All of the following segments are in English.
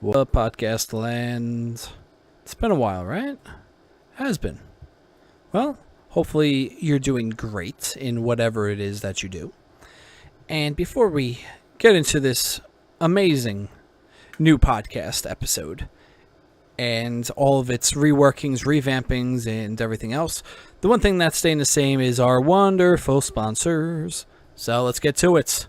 What up, podcast land? It's been a while, right? Has been. Well, hopefully you're doing great in whatever it is that you do. And before we get into this amazing new podcast episode and all of its reworkings, revampings, and everything else, the one thing that's staying the same is our wonderful sponsors. So let's get to it.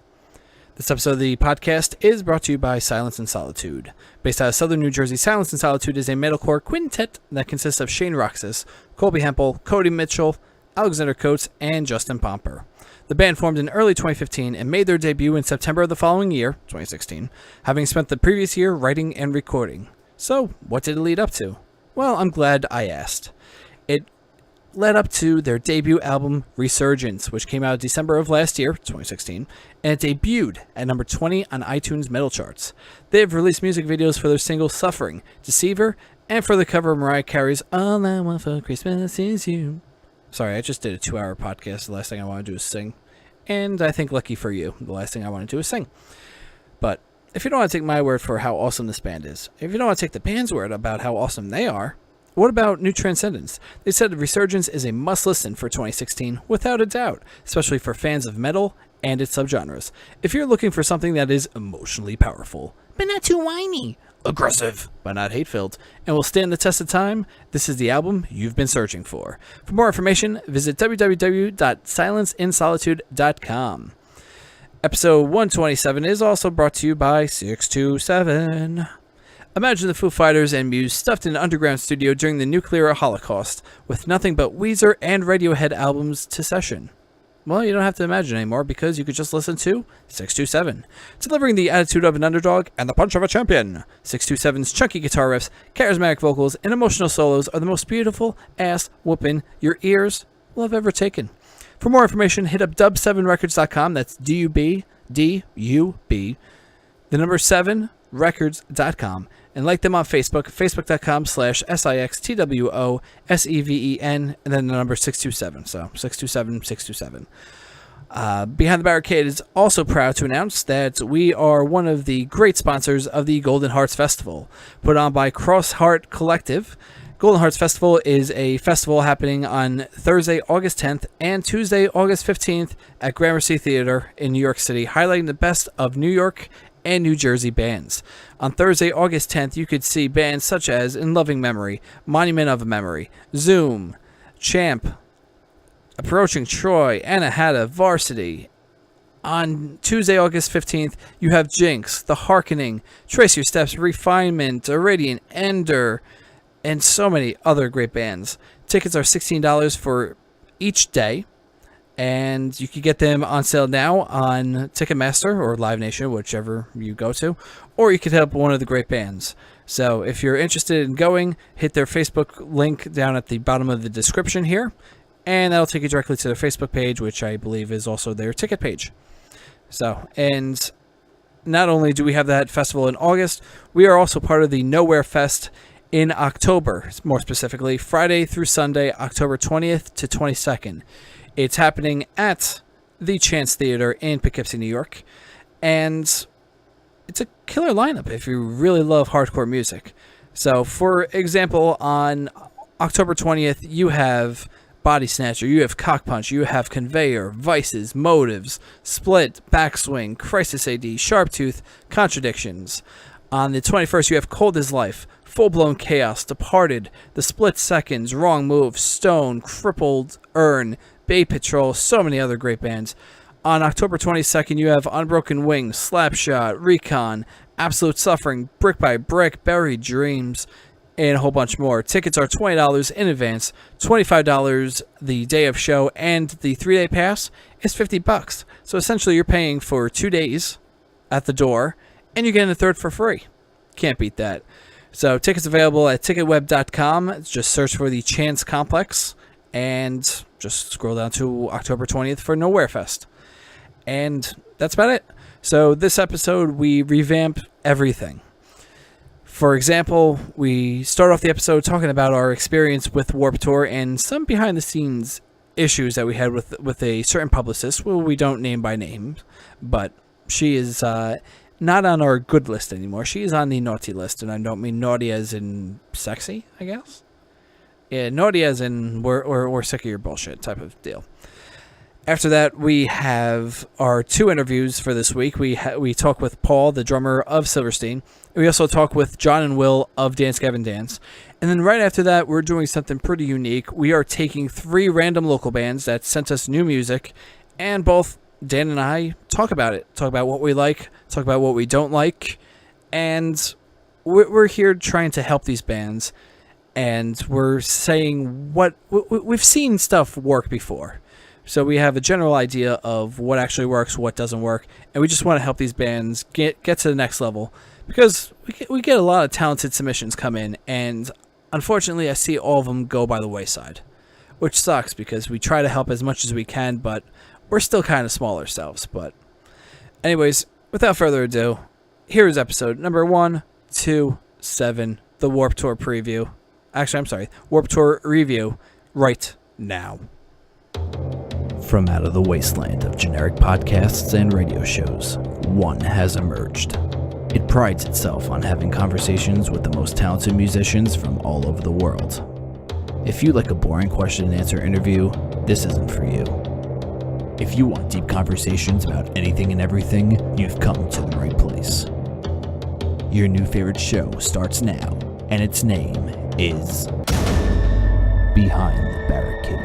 This episode of the podcast is brought to you by Silence and Solitude. Based out of southern New Jersey, Silence and Solitude is a metalcore quintet that consists of Shane Roxas, Colby Hempel, Cody Mitchell, Alexander Coates, and Justin Pomper. The band formed in early 2015 and made their debut in September of the following year, 2016, having spent the previous year writing and recording. So, what did it lead up to? Well, I'm glad I asked. It led up to their debut album, Resurgence, which came out December of last year, 2016, and it debuted at number 20 on iTunes metal charts. They have released music videos for their singles Suffering, Deceiver, and for the cover of Mariah Carey's All I Want for Christmas Is You. Sorry, I just did a 2-hour podcast. The last thing I want to do is sing. And I think lucky for you, the last thing I want to do is sing. But if you don't want to take my word for how awesome this band is, if you don't want to take the band's word about how awesome they are, what about New Transcendence? They said Resurgence is a must-listen for 2016, without a doubt, especially for fans of metal and its subgenres. If you're looking for something that is emotionally powerful, but not too whiny, aggressive, but not hate-filled, and will stand the test of time, this is the album you've been searching for. For more information, visit www.silenceinsolitude.com. Episode 127 is also brought to you by 627. Imagine the Foo Fighters and Muse stuffed in an underground studio during the nuclear holocaust, with nothing but Weezer and Radiohead albums to session. Well, you don't have to imagine anymore, because you could just listen to 627. Delivering the attitude of an underdog and the punch of a champion, 627's chunky guitar riffs, charismatic vocals, and emotional solos are the most beautiful ass-whooping your ears will have ever taken. For more information, hit up dub7records.com, that's D-U-B, the number 7, records.com, and like them on Facebook, facebook.com/SIXTWOSEVEN, and then the number 627, so 627. Behind the Barricade is also proud to announce that we are one of the great sponsors of the Golden Hearts Festival, put on by Cross Heart Collective. Golden Hearts Festival is a festival happening on Thursday, August 10th and Tuesday, August 15th at Gramercy Theater in New York City, highlighting the best of New York and New Jersey bands. On Thursday, August 10th, you could see bands such as In Loving Memory, Monument of Memory, Zoom, Champ, Approaching Troy, Anahata, Varsity. On Tuesday, August 15th, you have Jinx, The Harkening, Trace Your Steps, Refinement, Iridian, Ender, and so many other great bands. Tickets are $16 for each day, and you can get them on sale now on Ticketmaster or Live Nation, whichever you go to, or you could help one of the great bands. So if you're interested in going, hit their Facebook link down at the bottom of the description here, and that'll take you directly to their Facebook page, which I believe is also their ticket page. So, and not only do we have that festival in August, we are also part of the Nowhere Fest in October, more specifically Friday through Sunday, October 20th to 22nd. It's happening at the Chance Theater in Poughkeepsie, New York, and it's a killer lineup if you really love hardcore music. So, for example, on October 20th, you have Body Snatcher, you have Cock Punch, you have Conveyor, Vices, Motives, Split, Backswing, Crisis AD, Sharptooth, Contradictions. On the 21st, you have Cold as Life, Full Blown Chaos, Departed, The Split Seconds, Wrong Move, Stone, Crippled Urn, Bay Patrol, so many other great bands. On October 22nd, you have Unbroken Wings, Slapshot, Recon, Absolute Suffering, Brick by Brick, Buried Dreams, and a whole bunch more. Tickets are $20 in advance, $25 the day of show, and the 3-day pass is $50. So essentially, you're paying for 2 days at the door, and you're getting a third for free. Can't beat that. So tickets available at ticketweb.com. Just search for the Chance Complex, and just scroll down to October 20th for Nowhere Fest. And that's about it. So this episode, we revamp everything. For example, we start off the episode talking about our experience with Warped Tour and some behind-the-scenes issues that we had with a certain publicist, who we don't name by name, but she is not on our good list anymore. She's on the naughty list, and I don't mean naughty as in sexy, I guess. Yeah, naughty as in we're sick of your bullshit type of deal. After that, we have our 2 interviews for this week. We talk with Paul, the drummer of Silverstein. We also talk with John and Will of Dance Gavin Dance. And then right after that, we're doing something pretty unique. We are taking 3 random local bands that sent us new music, and both Dan and I talk about it. Talk about what we like, talk about what we don't like, and we're here trying to help these bands, and we're saying what we've seen stuff work before. So we have a general idea of what actually works, what doesn't work, and we just want to help these bands get to the next level, because we get a lot of talented submissions come in, and unfortunately I see all of them go by the wayside, which sucks because we try to help as much as we can, but we're still kind of small ourselves. But anyways, without further ado, here is episode number 127, the Warped Tour preview. Actually, I'm sorry, Warped Tour review right now. From out of the wasteland of generic podcasts and radio shows, one has emerged. It prides itself on having conversations with the most talented musicians from all over the world. If you like a boring question and answer interview, this isn't for you. If you want deep conversations about anything and everything, you've come to the right place. Your new favorite show starts now, and its name is Behind the Barricade.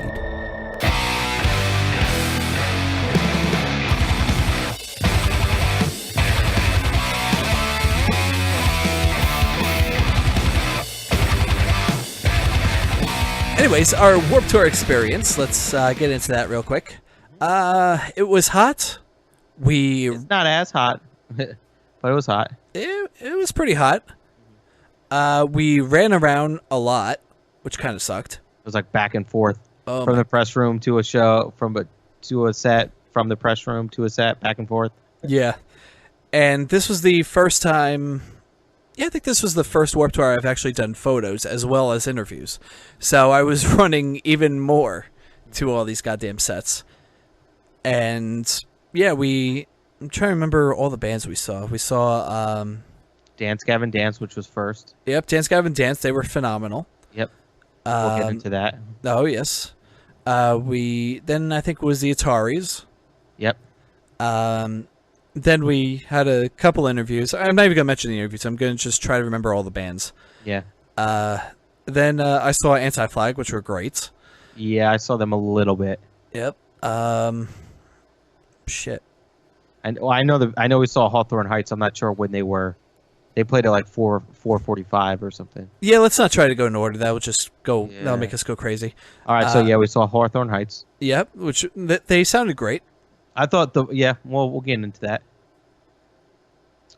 Anyways, our Warped Tour experience, let's get into that real quick. It was hot. It's not as hot, but it was hot. It was pretty hot. We ran around a lot, which kind of sucked. It was like back and forth from the press room to a show, to a set, from the press room to a set, back and forth. Yeah. And this was the first time... Yeah, I think this was the first Warped Tour I've actually done photos as well as interviews. So I was running even more to all these goddamn sets. And yeah, I'm trying to remember all the bands we saw. We saw Dance Gavin Dance, which was first. Yep, Dance Gavin Dance. They were phenomenal. Yep. We'll get into that. Oh, yes. Then I think it was the Ataris. Yep. Then we had a couple interviews. I'm not even going to mention the interviews. I'm going to just try to remember all the bands. Yeah. Then I saw Anti-Flag, which were great. Yeah, I saw them a little bit. Yep. Shit. And I know we saw Hawthorne Heights. I'm not sure when they were. They played at like 4:45 or something. Yeah, let's not try to go in order. That will just go. Yeah. That'll make us go crazy. All right, so yeah, we saw Hawthorne Heights. Yep, which they sounded great. I thought we'll get into that.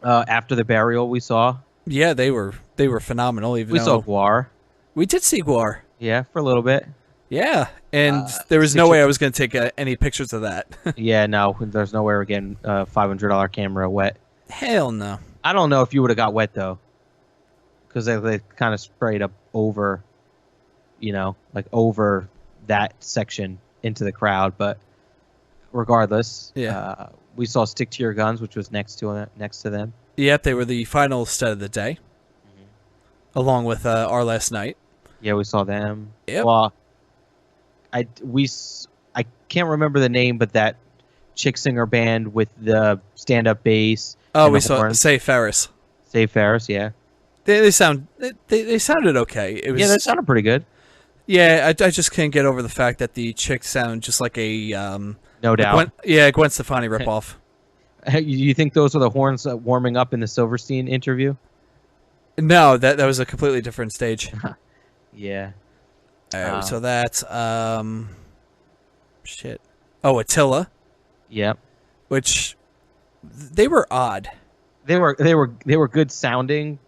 After the Burial, we saw. Yeah, they were phenomenal. Even we saw Guar. We did see Guar. Yeah, for a little bit. Yeah, and there was no way I was going to take any pictures of that. Yeah, no, there's no way we're getting a $500 camera wet. Hell no. I don't know if you would have got wet though, because they kind of sprayed up over, like over that section into the crowd. But regardless, yeah, we saw Stick to Your Guns, which was next to them. Yep, they were the final set of the day, along with Our Last Night. Yeah, we saw them. Yep. Well, I can't remember the name, but that chick singer band with the stand-up bass. Oh, we saw Say Ferris. Say Ferris, yeah. They sounded okay. Yeah, they sounded pretty good. Yeah, I just can't get over the fact that the chicks sound just like a no doubt. Gwen Stefani ripoff. You think those are the horns warming up in the Silverstein interview? No, that was a completely different stage. Yeah. So that's shit. Oh, Attila. Yep. Which they were odd. They were good sounding.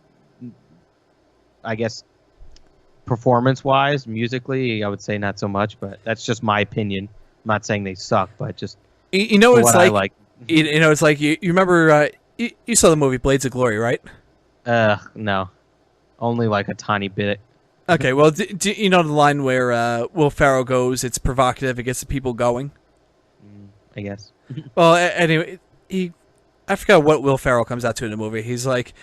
I guess performance-wise, musically, I would say not so much, but that's just my opinion. I'm not saying they suck, but just you know it's like, like. It's like you remember you saw the movie Blades of Glory, right? No, only like a tiny bit. Okay, well, do you know the line where Will Ferrell goes, "It's provocative, it gets the people going"? I guess. Well, anyway, he I forgot what Will Ferrell comes out to in the movie. He's like,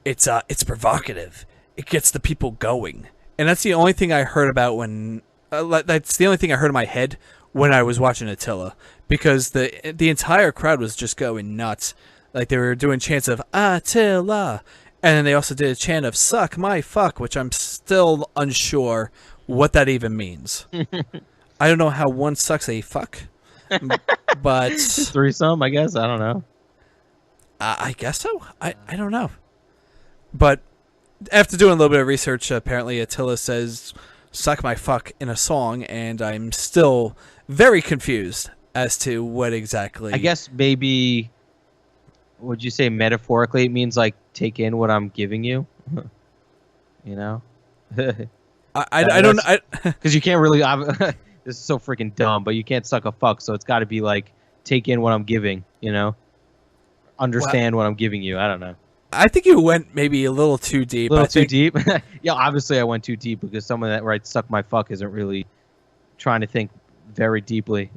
it's provocative. It gets the people going, and that's the only thing I heard about when. That's the only thing I heard in my head when I was watching Attila, because the entire crowd was just going nuts. Like they were doing chants of Attila, and then they also did a chant of "suck my fuck," which I'm still unsure what that even means. I don't know how one sucks a fuck, but threesome, I guess. I don't know. I guess so. I don't know. But after doing a little bit of research, apparently Attila says "suck my fuck" in a song, and I'm still very confused as to what exactly. I guess maybe, would you say metaphorically it means like take in what I'm giving you? You know? I don't know. Because you can't really. This is so freaking dumb, but you can't suck a fuck, so it's got to be like take in what I'm giving, you know? Understand what I'm giving you. I don't know. I think you went maybe a little too deep. Too deep? Yeah, obviously I went too deep because someone that writes "suck my fuck" isn't really trying to think very deeply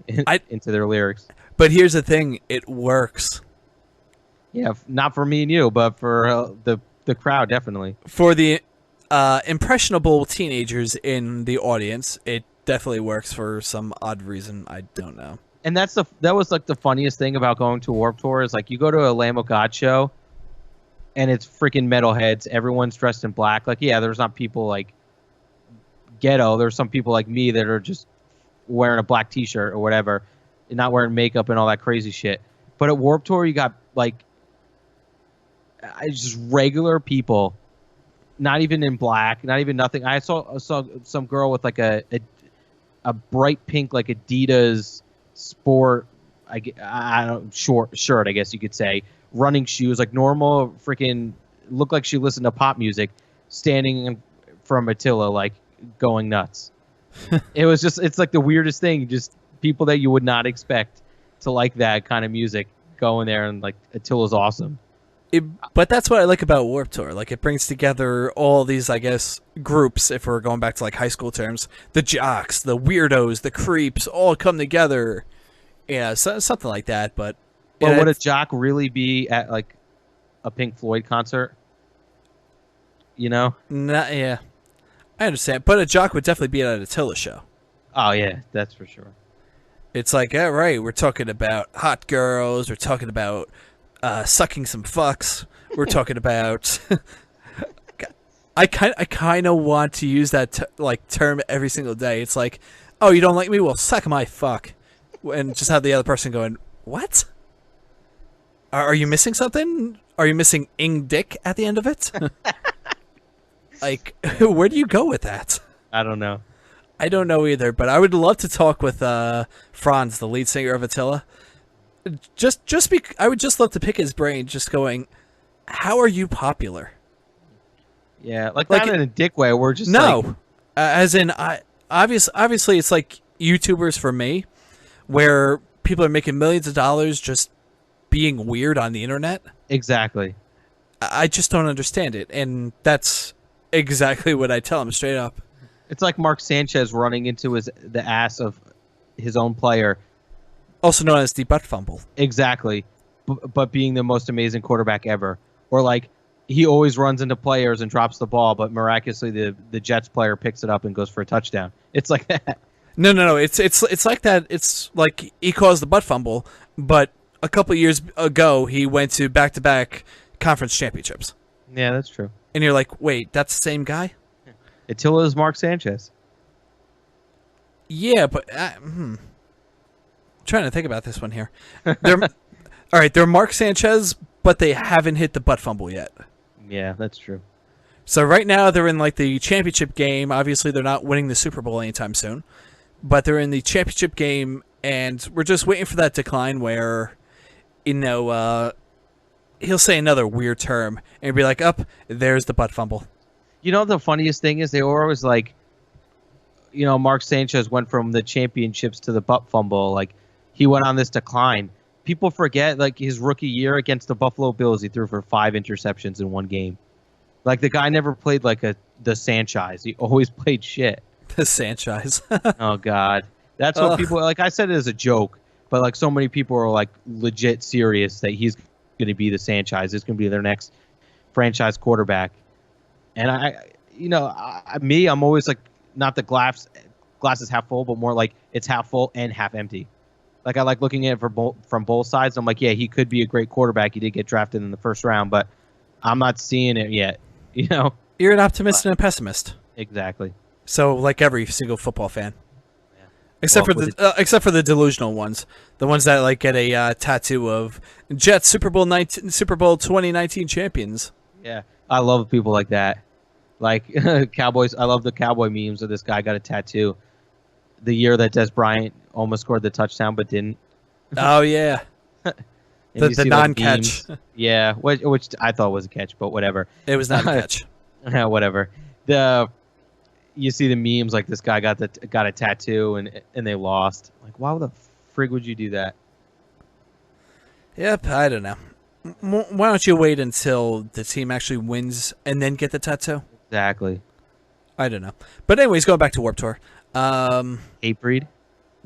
into their lyrics. But here's the thing, it works. Yeah, not for me and you, but for the crowd, definitely. For the impressionable teenagers in the audience, it definitely works for some odd reason. I don't know. And that was like the funniest thing about going to Warped Tour is like you go to a Lamb of God show, and it's freaking metalheads. Everyone's dressed in black. Like, yeah, there's not people like ghetto. There's some people like me that are just wearing a black T-shirt or whatever, and not wearing makeup and all that crazy shit. But at Warped Tour, you got like just regular people, not even in black, not even nothing. I saw some girl with like a bright pink like Adidas sport, I don't short shirt, I guess you could say, running shoes, like normal, freaking looked like she listened to pop music, standing from Attila, like going nuts. It's like the weirdest thing, just people that you would not expect to like that kind of music going there, and like Attila's awesome. But that's what I like about Warped Tour. Like, it brings together all these, I guess, groups, if we're going back to, like, high school terms. The jocks, the weirdos, the creeps, all come together. Yeah, something like that, but... Well, would a jock really be at, like, a Pink Floyd concert? You know? Yeah. I understand. But a jock would definitely be at an Attila show. Oh, yeah, that's for sure. It's like, yeah, right, we're talking about hot girls, we're talking about... sucking some fucks. We're talking about. I kind of want to use that term every single day. It's like, oh, you don't like me? Well, suck my fuck, and just have the other person going, what? Are you missing something? Are you missing ing dick at the end of it? Like, where do you go with that? I don't know. I don't know either, but I would love to talk with Franz, the lead singer of Attila. I would just love to pick his brain, just going, how are you popular? Yeah, like not in a dick way. We're just no, as in obviously it's like YouTubers for me, where people are making millions of dollars just being weird on the internet. Exactly. I just don't understand it, and that's exactly what I tell him straight up. It's like Mark Sanchez running into the ass of his own player. Also known as the butt fumble. Exactly. But being the most amazing quarterback ever. Or like he always runs into players and drops the ball, but miraculously the Jets player picks it up and goes for a touchdown. It's like that. No. It's like that. It's like he caused the butt fumble, but a couple of years ago he went to back-to-back conference championships. Yeah, that's true. And you're like, wait, that's the same guy? Attila is Mark Sanchez. Yeah, but trying to think about this one here. All right, they're Mark Sanchez, but they haven't hit the butt fumble yet. Yeah, that's true. So right now they're in like the championship game. Obviously, they're not winning the Super Bowl anytime soon, but they're in the championship game, and we're just waiting for that decline where, he'll say another weird term and be like, "Up, there's the butt fumble." You know, the funniest thing is they were always like, Mark Sanchez went from the championships to the butt fumble, like. He went on this decline. People forget, like, his rookie year against the Buffalo Bills, he threw for 5 interceptions in one game. Like, the guy never played like the Sanchez. He always played shit. The Sanchez. Oh, God. That's what people, like, I said it as a joke, but, like, so many people are, like, legit serious that he's going to be the franchise. It's going to be their next franchise quarterback. And I'm always like, not the glass is half full, but more like it's half full and half empty. Like I like looking at it from both sides. I'm like, yeah, he could be a great quarterback. He did get drafted in the first round, but I'm not seeing it yet. You're an optimist and a pessimist. Exactly. So like every single football fan, except for the delusional ones, the ones that like get a tattoo of Jets Super Bowl 2019 champions. Yeah, I love people like that. Like Cowboys, I love the cowboy memes of this guy got a tattoo. The year that Des Bryant almost scored the touchdown but didn't. Oh yeah, the non-catch. Yeah, which I thought was a catch, but whatever. It was not a catch. Yeah, whatever. You see the memes like this guy got a tattoo and they lost. Like, why the frig would you do that? Yep, I don't know. Why don't you wait until the team actually wins and then get the tattoo? Exactly. I don't know. But anyways, going back to Warped Tour. Hatebreed?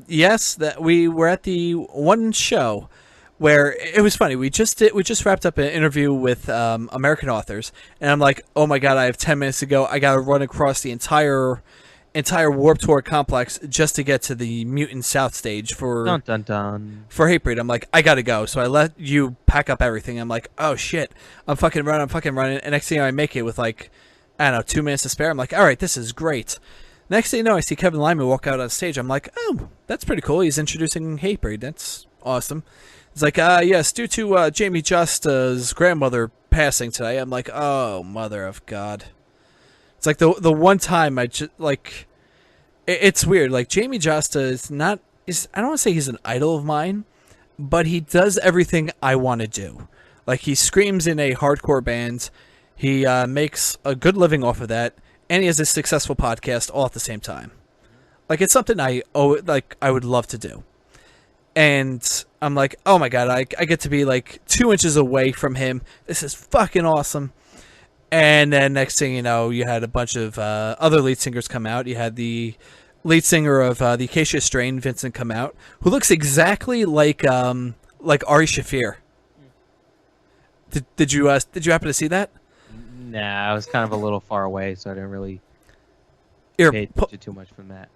Yes, that we were at the one show where it was funny. We just wrapped up an interview with American authors, and I'm like, oh my god, I have 10 minutes to go. I got to run across the entire Warped Tour complex just to get to the Mutant South stage for dun, dun, dun. for Hatebreed. I'm like, I gotta go. So I let you pack up everything. I'm like, oh shit, I'm fucking running. And next thing I make it with like, I don't know, 2 minutes to spare. I'm like, all right, this is great. Next thing you know, I see Kevin Lyman walk out on stage. I'm like, oh, that's pretty cool. He's introducing Hatebreed. That's awesome. It's like, yes, due to Jamie Justa's grandmother passing today. I'm like, oh, mother of God. It's like the one time I just, like, it's weird. Like, Jamie Justa is not, I don't want to say he's an idol of mine, but he does everything I want to do. Like, he screams in a hardcore band. He makes a good living off of that. And he has a successful podcast all at the same time. Like, it's something I would love to do. And I'm like, oh my god, I get to be like 2 inches away from him. This is fucking awesome. And then next thing you know, you had a bunch of other lead singers come out. You had the lead singer of the Acacia Strain, Vincent, come out, who looks exactly like Ari Shaffir. Did you happen to see that? Nah, I was kind of a little far away, so I didn't really pay attention too much from that.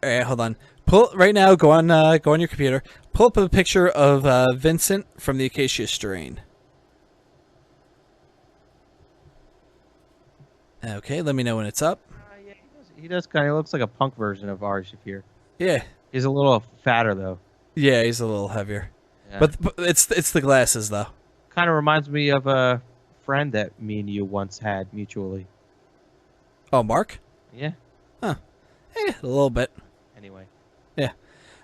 All right, hold on. Pull right now. Go on your computer. Pull up a picture of Vincent from the Acacia Strain. Okay, let me know when it's up. Yeah, he does kind of looks like a punk version of Ari Shaffir. Yeah, he's a little fatter though. Yeah, he's a little heavier. Yeah. But it's the glasses though. Kind of reminds me of a friend that me and you once had mutually. Oh, Mark? Yeah. Huh. A little bit. Anyway. Yeah.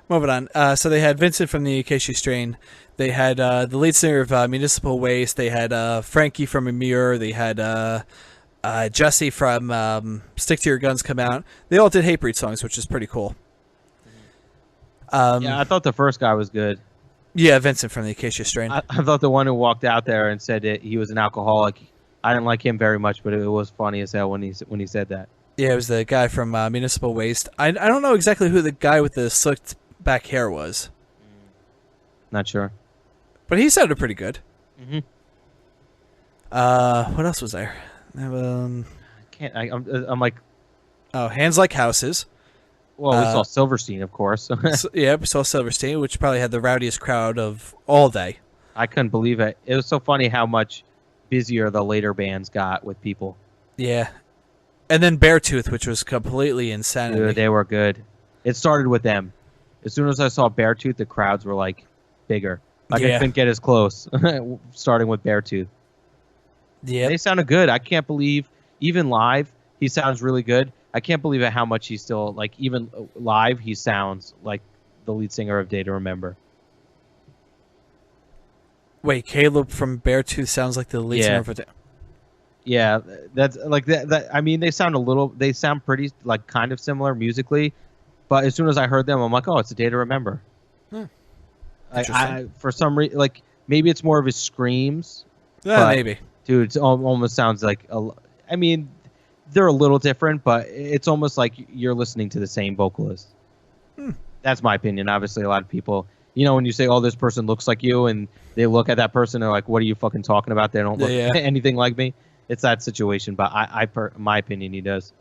Moving on. So they had Vincent from the Acacia Strain. They had the lead singer of Municipal Waste. They had Frankie from Amir. They had Jesse from Stick to Your Guns come out. They all did Hatebreed songs, which is pretty cool. Yeah, I thought the first guy was good. Yeah, Vincent from the Acacia Strain. I thought the one who walked out there and said that he was an alcoholic, I didn't like him very much, but it was funny as hell when he said that. Yeah, it was the guy from Municipal Waste. I don't know exactly who the guy with the slicked back hair was. Not sure. But he sounded pretty good. Mm-hmm. What else was there? I'm like... Oh, Hands Like Houses. Well, we saw Silverstein, of course. Yeah, we saw Silverstein, which probably had the rowdiest crowd of all day. I couldn't believe it. It was so funny how much busier the later bands got with people. Yeah. And then Beartooth, which was completely insanity. Dude, they were good. It started with them. As soon as I saw Beartooth, the crowds were, like, bigger. Like, I couldn't get as close, starting with Beartooth. Yeah. They sounded good. I can't believe, even live, he sounds really good. I can't believe how much he's still, like, even live, he sounds like the lead singer of Day to Remember. Wait, Caleb from Beartooth sounds like the lead singer of Day. Yeah, that's like that. I mean, they sound pretty, like, kind of similar musically, but as soon as I heard them, I'm like, oh, it's a Day to Remember. For some reason, like, maybe it's more of his screams. Yeah, maybe. Dude, it almost sounds like I mean, they're a little different, but it's almost like you're listening to the same vocalist. That's my opinion. Obviously, a lot of people You know, when you say, "Oh, this person looks like you," and they look at that person, they're like, "What are you fucking talking about? They don't look anything like me." It's that situation, but my opinion, he does.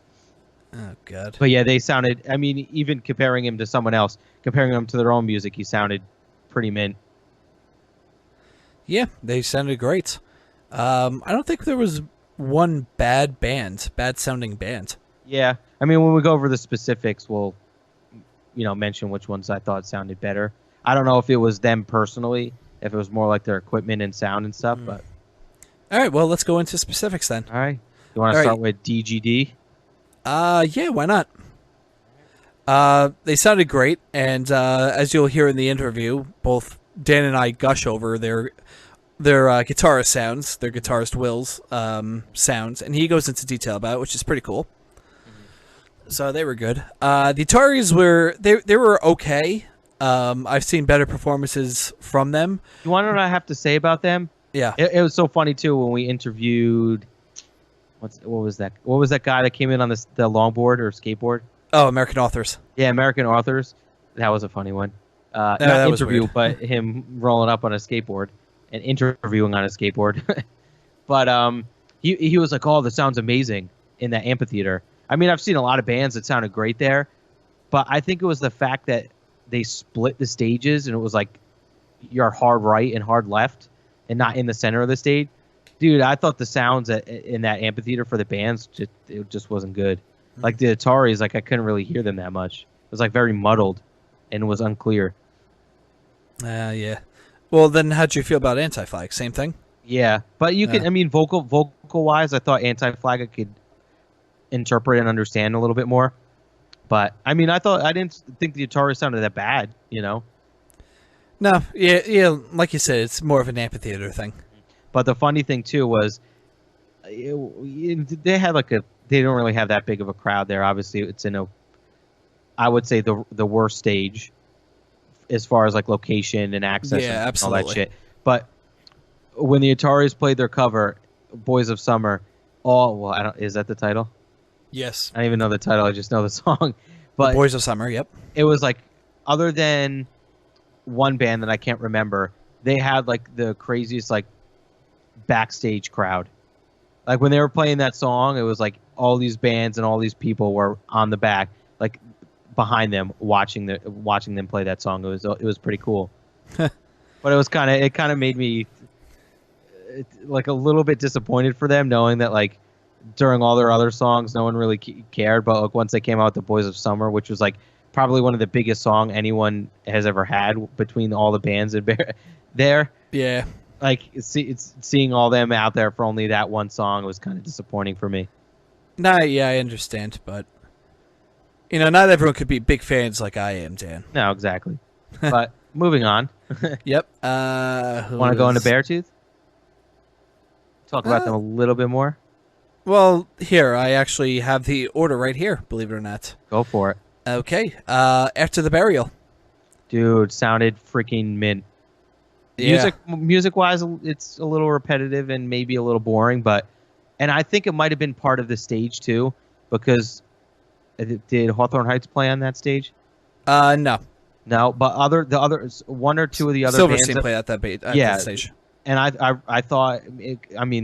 Oh God. But yeah, they sounded. I mean, even comparing him to someone else, comparing him to their own music, he sounded pretty mint. Yeah, they sounded great. I don't think there was one bad sounding band. Yeah, I mean, when we go over the specifics, we'll, mention which ones I thought sounded better. I don't know if it was them personally, if it was more like their equipment and sound and stuff, but. All right, well, let's go into specifics then. All right. You want to start with DGD? Yeah, why not? They sounded great, and as you'll hear in the interview, both Dan and I gush over their guitarist sounds, their guitarist Will's sounds, and he goes into detail about it, which is pretty cool. So they were good. The Ataris they were okay. I've seen better performances from them. You want to know what I have to say about them? Yeah. It was so funny too when we interviewed. What was that? What was that guy that came in on the longboard or skateboard? Oh, American Authors. Yeah, American Authors. That was a funny one. Not interview, but him rolling up on a skateboard and interviewing on a skateboard. But he was like, "Oh, the sound's amazing in that amphitheater." I mean, I've seen a lot of bands that sounded great there, but I think it was the fact that they split the stages and it was like you're hard right and hard left and not in the center of the stage. Dude, I thought the sounds in that amphitheater for the bands, it just wasn't good. Like the Ataris, like I couldn't really hear them that much. It was like very muddled and was unclear. Yeah. Well, then how'd you feel about Anti-Flag? Same thing? Yeah, but you can, I mean, vocal-wise, I thought Anti-Flag I could interpret and understand a little bit more. But, I mean, I didn't think the Ataris sounded that bad, No, yeah, like you said, it's more of an amphitheater thing. But the funny thing too was, they had they don't really have that big of a crowd there. Obviously, it's I would say the worst stage, as far as like location and access and all that shit. But when the Ataris played their cover, "Boys of Summer," is that the title? Yes. I don't even know the title. I just know the song. But the Boys of Summer. Yep. It was like, other than one band that I can't remember, they had like the craziest like backstage crowd. Like when they were playing that song, it was like all these bands and all these people were on the back, like behind them, watching them play that song. It was pretty cool. But it kind of made me like a little bit disappointed for them, knowing that like during all their other songs, no one really cared. But like once they came out with the Boys of Summer, which was like probably one of the biggest song anyone has ever had between all the bands there. Yeah. Like seeing all them out there for only that one song was kind of disappointing for me. Yeah, I understand, but not everyone could be big fans like I am, Dan. No, exactly. But moving on. Yep. Want to go into Beartooth? Talk about them a little bit more. Well, here I actually have the order right here. Believe it or not. Go for it. Okay. After the Burial. Dude, sounded freaking mint. Yeah. Music wise, it's a little repetitive and maybe a little boring, and I think it might have been part of the stage too, because did Hawthorne Heights play on that stage? No, but the other one or two of the other Silverstein bands played at that stage. And I thought,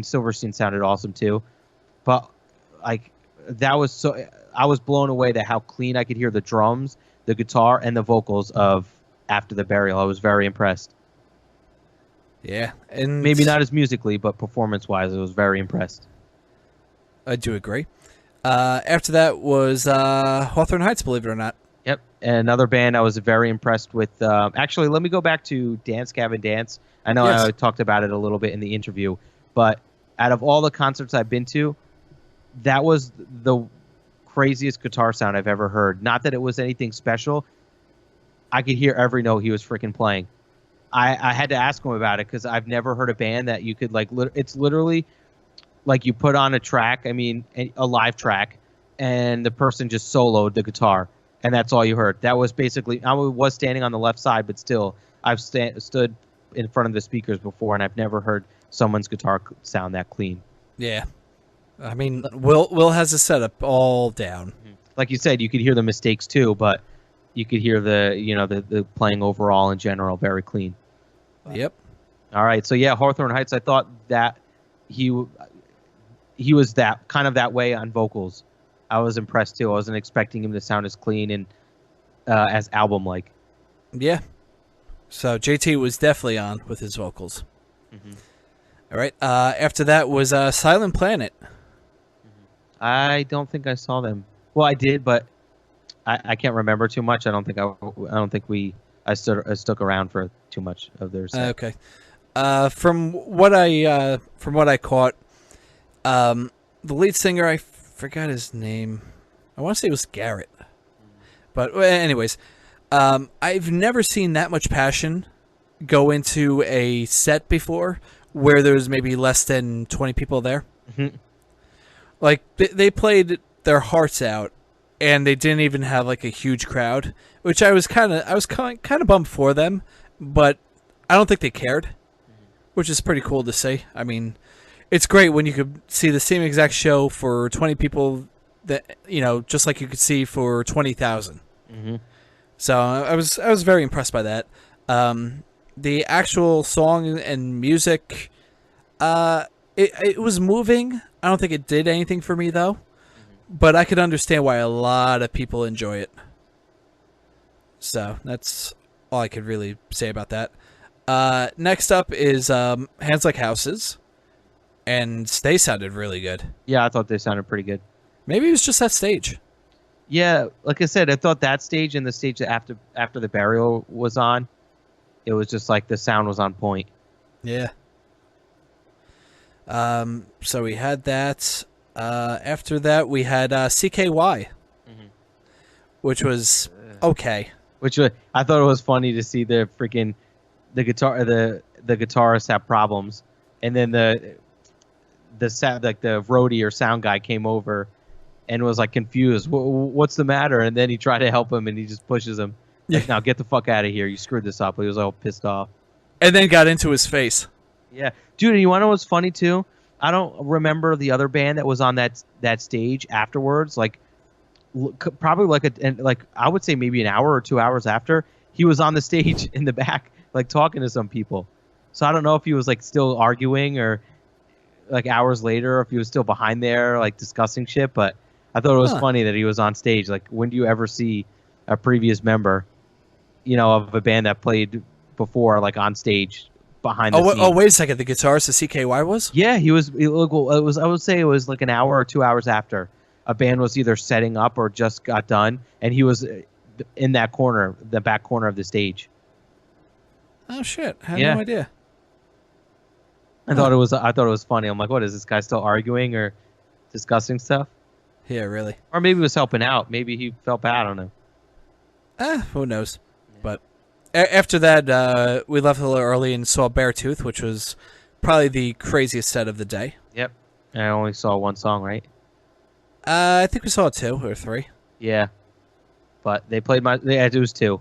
Silverstein sounded awesome too, but like that was so, I was blown away that how clean I could hear the drums, the guitar, and the vocals of After the Burial. I was very impressed. Yeah, and maybe not as musically, but performance-wise, I was very impressed. I do agree. After that was Hawthorne Heights, believe it or not. Yep, and another band I was very impressed with. Actually, let me go back to Dance Gavin Dance. I know I talked about it a little bit in the interview, but out of all the concerts I've been to, that was the craziest guitar sound I've ever heard. Not that it was anything special. I could hear every note he was freaking playing. I had to ask him about it because I've never heard a band that you could like. It's literally like you put on a track. I mean, a live track, and the person just soloed the guitar, and that's all you heard. That was basically. I was standing on the left side, but still, I've stood in front of the speakers before, and I've never heard someone's guitar sound that clean. Yeah, I mean, Will has a setup all down. Like you said, you could hear the mistakes too, but you could hear the playing overall in general very clean. Yep. All right, so yeah, Hawthorne Heights. I thought that he was that way on vocals. I was impressed too. I wasn't expecting him to sound as clean and as album like. Yeah. So JT was definitely on with his vocals. Mm-hmm. All right. After that was Silent Planet. I don't think I saw them. Well, I did, but I can't remember too much. I don't think I stuck around for too much of their set. Okay. From what I caught, the lead singer, I forgot his name. I want to say it was Garrett. But anyways, I've never seen that much passion go into a set before where there's maybe less than 20 people there. Mm-hmm. Like they played their hearts out, and they didn't even have like a huge crowd, which I was kind of bummed for them, but I don't think they cared, which is pretty cool to see. I mean, it's great when you could see the same exact show for 20 people that just like you could see for 20,000. Mm-hmm. So I was very impressed by that. The actual song and music, it was moving. I don't think it did anything for me though, but I could understand why a lot of people enjoy it. So that's all I could really say about that. Next up is Hands Like Houses, and they sounded really good. Yeah, I thought they sounded pretty good. Maybe it was just that stage. Yeah, like I said, I thought that stage and the stage that after the burial was on, it was just like the sound was on point. Yeah. So we had that. After that, we had CKY, which was okay. Which I thought it was funny to see the guitarist have problems, and then the roadie or sound guy came over and was like confused. What's the matter? And then he tried to help him, and he just pushes him. Like, now get the fuck out of here! You screwed this up. He was all pissed off. And then got into his face. Yeah, dude. And you want to know what's funny too? I don't remember the other band that was on that stage afterwards. Like, probably like I would say maybe an hour or 2 hours after, he was on the stage in the back, like talking to some people. So I don't know if he was like still arguing or like hours later, or if he was still behind there like discussing shit. But I thought it was funny that he was on stage. Like, when do you ever see a previous member, of a band that played before, like on stage behind the scenes? Oh, wait a second. The guitarist the CKY was? Yeah, he was. It was. I would say it was like an hour or 2 hours after a band was either setting up or just got done, and he was in that corner, the back corner of the stage. Oh shit! I had no idea. I thought it was funny. I'm like, what is this guy still arguing or discussing stuff? Yeah, really. Or maybe he was helping out. Maybe he felt bad. I don't know. Who knows? But after that, we left a little early and saw Beartooth, which was probably the craziest set of the day. Yep. And I only saw one song, right? I think we saw 2 or 3. Yeah. But they played it was 2.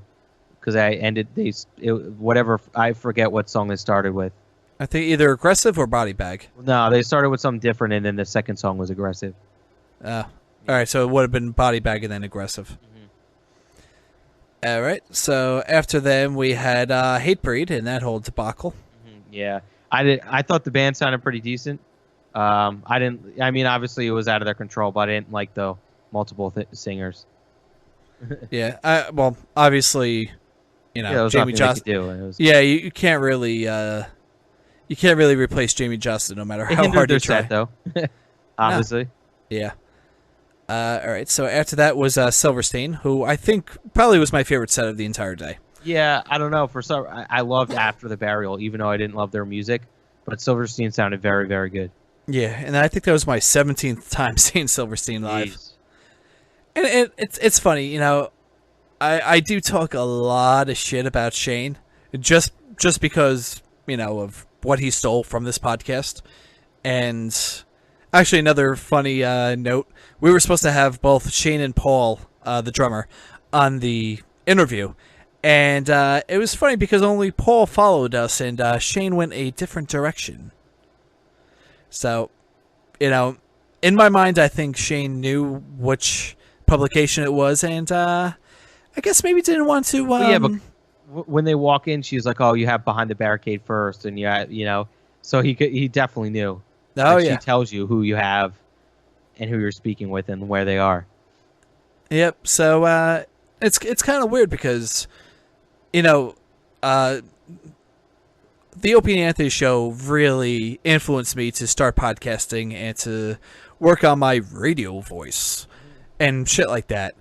Because whatever, I forget what song they started with. I think either Aggressive or Body Bag. No, they started with something different, and then the second song was Aggressive. All right, so it would have been Body Bag and then Aggressive. All right, so after them we had Hatebreed and that whole debacle. Yeah, I thought the band sounded pretty decent. I mean, obviously it was out of their control, but I didn't like the multiple singers. Yeah, well, obviously, Jamie Justin. Yeah, you can't really, replace Jamie Justin no matter how hard you try. Set, though. Obviously. No. Yeah. All right. So after that was Silverstein, who I think probably was my favorite set of the entire day. Yeah, I don't know. I loved After the Burial, even though I didn't love their music. But Silverstein sounded very, very good. Yeah, and I think that was my 17th time seeing Silverstein live. Jeez. And it's funny, I do talk a lot of shit about Shane, just because of what he stole from this podcast. And actually, another funny note: we were supposed to have both Shane and Paul, the drummer, on the interview. And it was funny because only Paul followed us, and Shane went a different direction. So, in my mind, I think Shane knew which publication it was, and I I guess maybe didn't want to. Yeah, but when they walk in, she's like, "Oh, you have Behind the Barricade first, and so he definitely knew. Oh, like, yeah. She tells you who you have, and who you're speaking with, and where they are. Yep. So it's kind of weird because, the Opie and Anthony show really influenced me to start podcasting and to work on my radio voice and shit like that.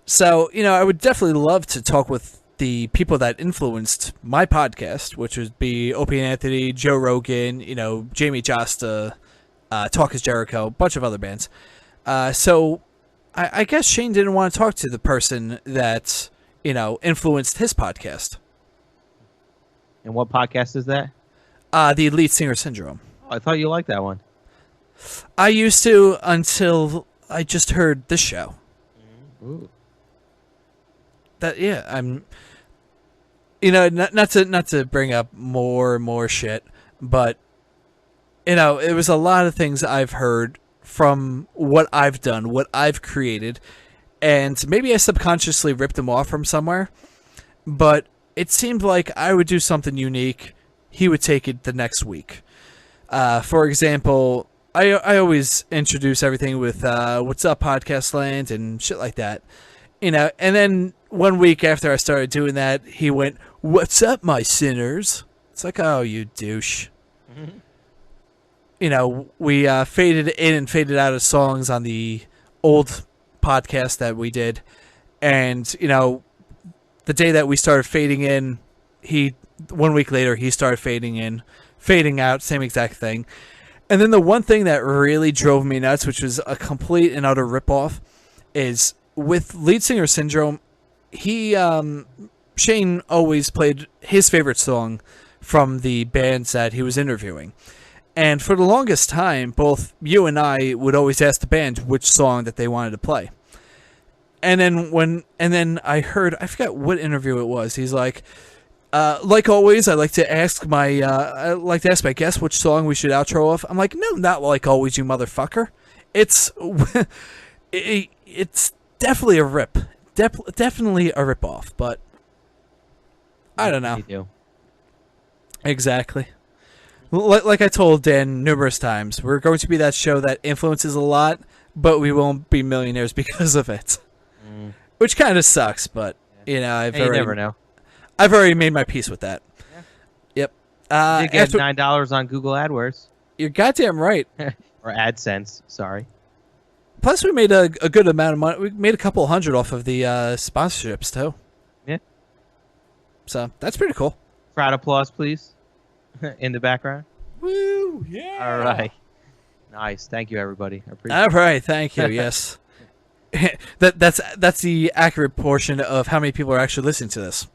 So, I would definitely love to talk with the people that influenced my podcast, which would be Opie and Anthony, Joe Rogan, Jamie Josta, Talk is Jericho, a bunch of other bands. So I guess Shane didn't want to talk to the person that, influenced his podcast. And what podcast is that? The Lead Singer Syndrome. Oh, I thought you liked that one. I used to until I just heard this show. Ooh. I'm, not to bring up more and more shit, but, it was a lot of things I've heard from what I've done, what I've created, and maybe I subconsciously ripped them off from somewhere, but it seemed like I would do something unique. He would take it the next week. For example, I always introduce everything with "What's up, Podcast Land" and shit like that. And then 1 week after I started doing that, he went, "What's up, my sinners?" It's like, oh, you douche. We faded in and faded out of songs on the old podcast that we did. And, the day that we started fading in, 1 week later, he started fading in, fading out, same exact thing. And then the one thing that really drove me nuts, which was a complete and utter ripoff, is with Lead Singer Syndrome, Shane always played his favorite song from the bands that he was interviewing. And for the longest time, both you and I would always ask the band which song that they wanted to play. And then I heard, I forgot what interview it was. He's like always, I like to ask my guests which song we should outro off. I'm like, no, not like always, you motherfucker. It's it's definitely a rip, definitely a rip off. But I don't know. You do. Exactly. Like I told Dan numerous times, we're going to be that show that influences a lot, but we won't be millionaires because of it. Which kind of sucks, but you never know. I've already made my peace with that. Yeah. Yep. You get $9 on Google AdWords. You're goddamn right. Or AdSense, sorry. Plus, we made a good amount of money. We made a couple hundred off of the sponsorships too. Yeah. So that's pretty cool. Crowd applause, please. In the background. Woo! Yeah. All right. Nice. Thank you, everybody. I appreciate All right. Thank you. Yes. That's the accurate portion of how many people are actually listening to this.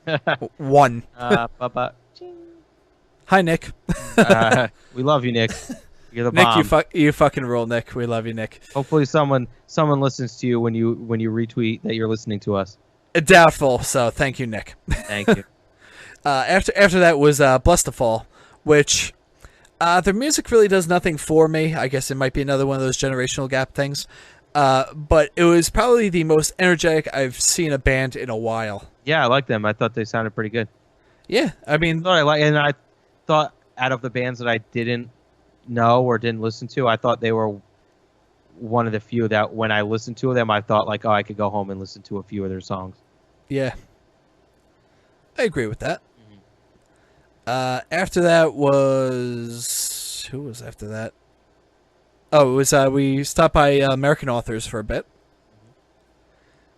One. Hi, Nick. We love you, Nick. You're the Nick, bomb. you fucking rule, Nick. We love you, Nick. Hopefully, someone listens to you when you retweet that you're listening to us. Doubtful. So thank you, Nick. Thank you. After that was Bless the Fall, which their music really does nothing for me. I guess it might be another one of those generational gap things. But it was probably the most energetic I've seen a band in a while. Yeah, I like them. I thought they sounded pretty good. Yeah, I mean, I thought out of the bands that I didn't know or didn't listen to, I thought they were one of the few that when I listened to them, I thought like, oh, I could go home and listen to a few of their songs. Yeah, I agree with that. After that was who was after that? Oh, it was we stopped by American Authors for a bit.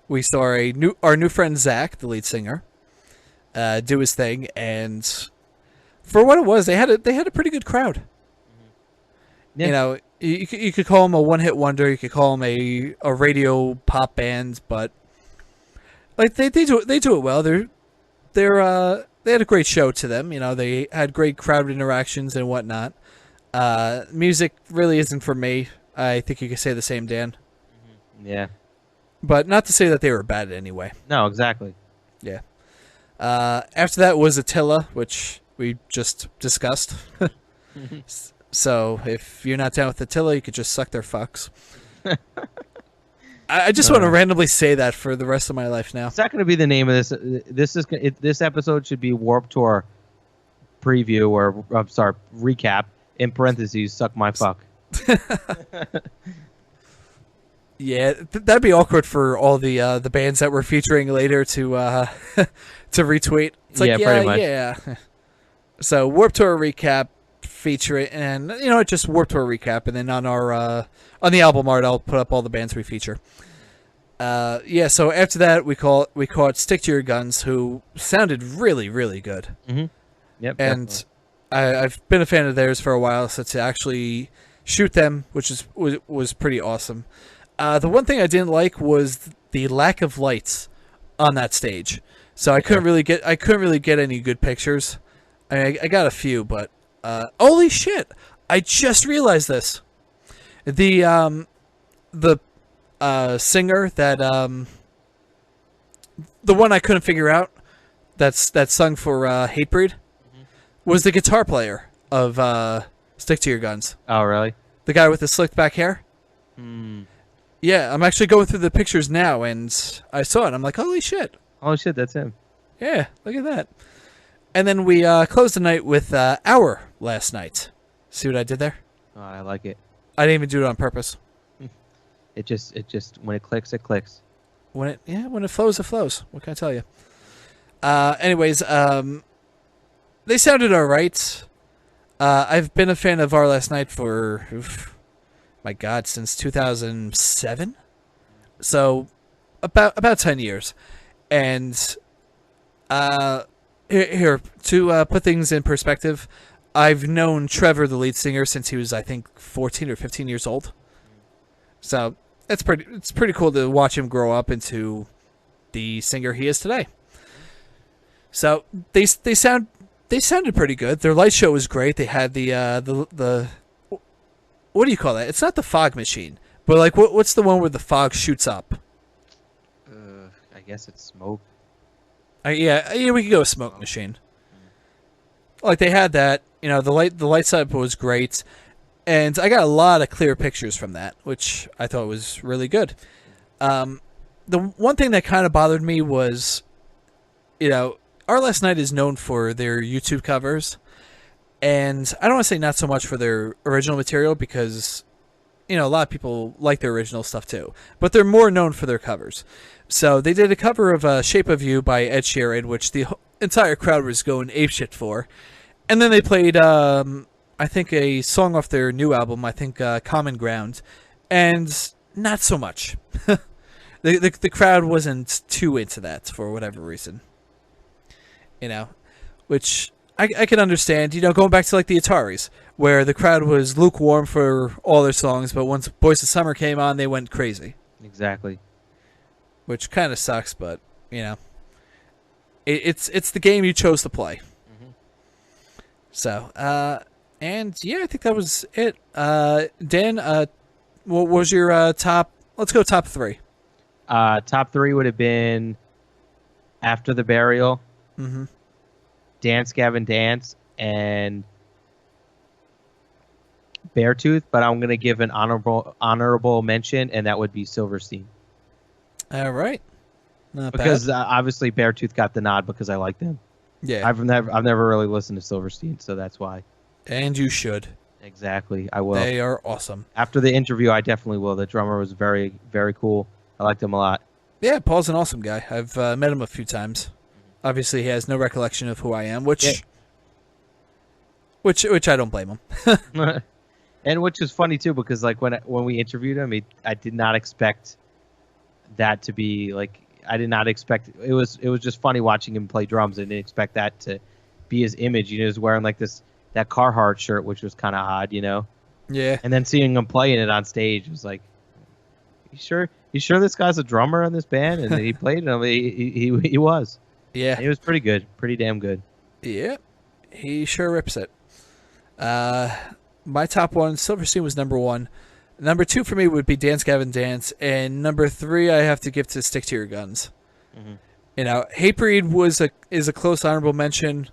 We saw our new friend Zach, the lead singer, do his thing, and for what it was, they had a pretty good crowd. Yeah. You could call him a one-hit wonder, you could call him a radio pop band, but like they do it well. They had a great show to them. They had great crowd interactions and whatnot. Music really isn't for me. I think you could say the same, Dan. Yeah. But not to say that they were bad anyway. No, exactly. Yeah. After that was Attila, which we just discussed. So if you're not down with Attila, you could just suck their fucks. I just want to randomly say that for the rest of my life now. It's not going to be the name of this. This episode should be Warped Tour preview, or I'm sorry, recap. In parentheses, suck my fuck. Yeah, that'd be awkward for all the bands that we're featuring later to to retweet. It's like, pretty much. Yeah. So Warped Tour recap, feature it, and just Warped Tour recap, and then on our on the album art, I'll put up all the bands we feature. So after that, we caught Stick to Your Guns, who sounded really, really good. Mm-hmm. Yep. And I've been a fan of theirs for a while, so to actually shoot them, which was pretty awesome. The one thing I didn't like was the lack of lights on that stage, so I couldn't really get any good pictures. I got a few, but holy shit! I just realized this. The singer that the one I couldn't figure out that sung for Hatebreed was the guitar player of Stick to Your Guns. Oh, really? The guy with the slicked back hair? Yeah, I'm actually going through the pictures now, and I saw it. I'm like, holy shit. Oh, shit, that's him. Yeah, look at that. And then we closed the night with Our Last Night. See what I did there? Oh, I like it. I didn't even do it on purpose. It just when it clicks, it clicks. When it flows, it flows. What can I tell you? Anyways, they sounded all right. I've been a fan of Our Last Night for, my God, since 2007. So about 10 years. And here to put things in perspective, I've known Trevor, the lead singer, since he was, I think, 14 or 15 years old. So it's pretty cool to watch him grow up into the singer he is today. So they sounded pretty good. Their light show was great. They had the what do you call that? It's not the fog machine, but like what's the one where the fog shoots up? I guess it's smoke. Yeah, we could go with smoke machine. Like they had that. The light setup was great. And I got a lot of clear pictures from that, which I thought was really good. The one thing that kind of bothered me was, Our Last Night is known for their YouTube covers. And I don't want to say not so much for their original material because, a lot of people like their original stuff too. But they're more known for their covers. So they did a cover of Shape of You by Ed Sheeran, which the entire crowd was going apeshit for. And then they played... I think a song off their new album, I think Common Ground, and not so much. The crowd wasn't too into that for whatever reason. Which I can understand, going back to like the Ataris, where the crowd was lukewarm for all their songs, but once Boys of Summer came on, they went crazy. Exactly. Which kind of sucks, but, it's the game you chose to play. Mm-hmm. So, and yeah, I think that was it. Dan, what was your top? Let's go top three. Top three would have been After the Burial, Dance Gavin Dance, and Beartooth. But I'm gonna give an honorable mention, and that would be Silverstein. All right, not because bad. Obviously Beartooth got the nod because I like them. Yeah, I've never really listened to Silverstein, so that's why. And you should. Exactly, I will. They are awesome. After the interview, I definitely will. The drummer was very, very cool. I liked him a lot. Yeah, Paul's an awesome guy. I've met him a few times. Obviously, he has no recollection of who I am, which I don't blame him. And which is funny too, because like when we interviewed him, I did not expect that to be like. I did not expect it was just funny watching him play drums. I didn't expect that to be his image. He was wearing like that Carhartt shirt, which was kind of odd, Yeah. And then seeing him playing it on stage was like, you sure this guy's a drummer in this band? And then he played it. He was. Yeah. And he was pretty good, pretty damn good. Yeah, he sure rips it. My top one, Silverstein was number one. Number two for me would be Dance Gavin Dance, and number three I have to give to Stick to Your Guns. Hatebreed is a close honorable mention.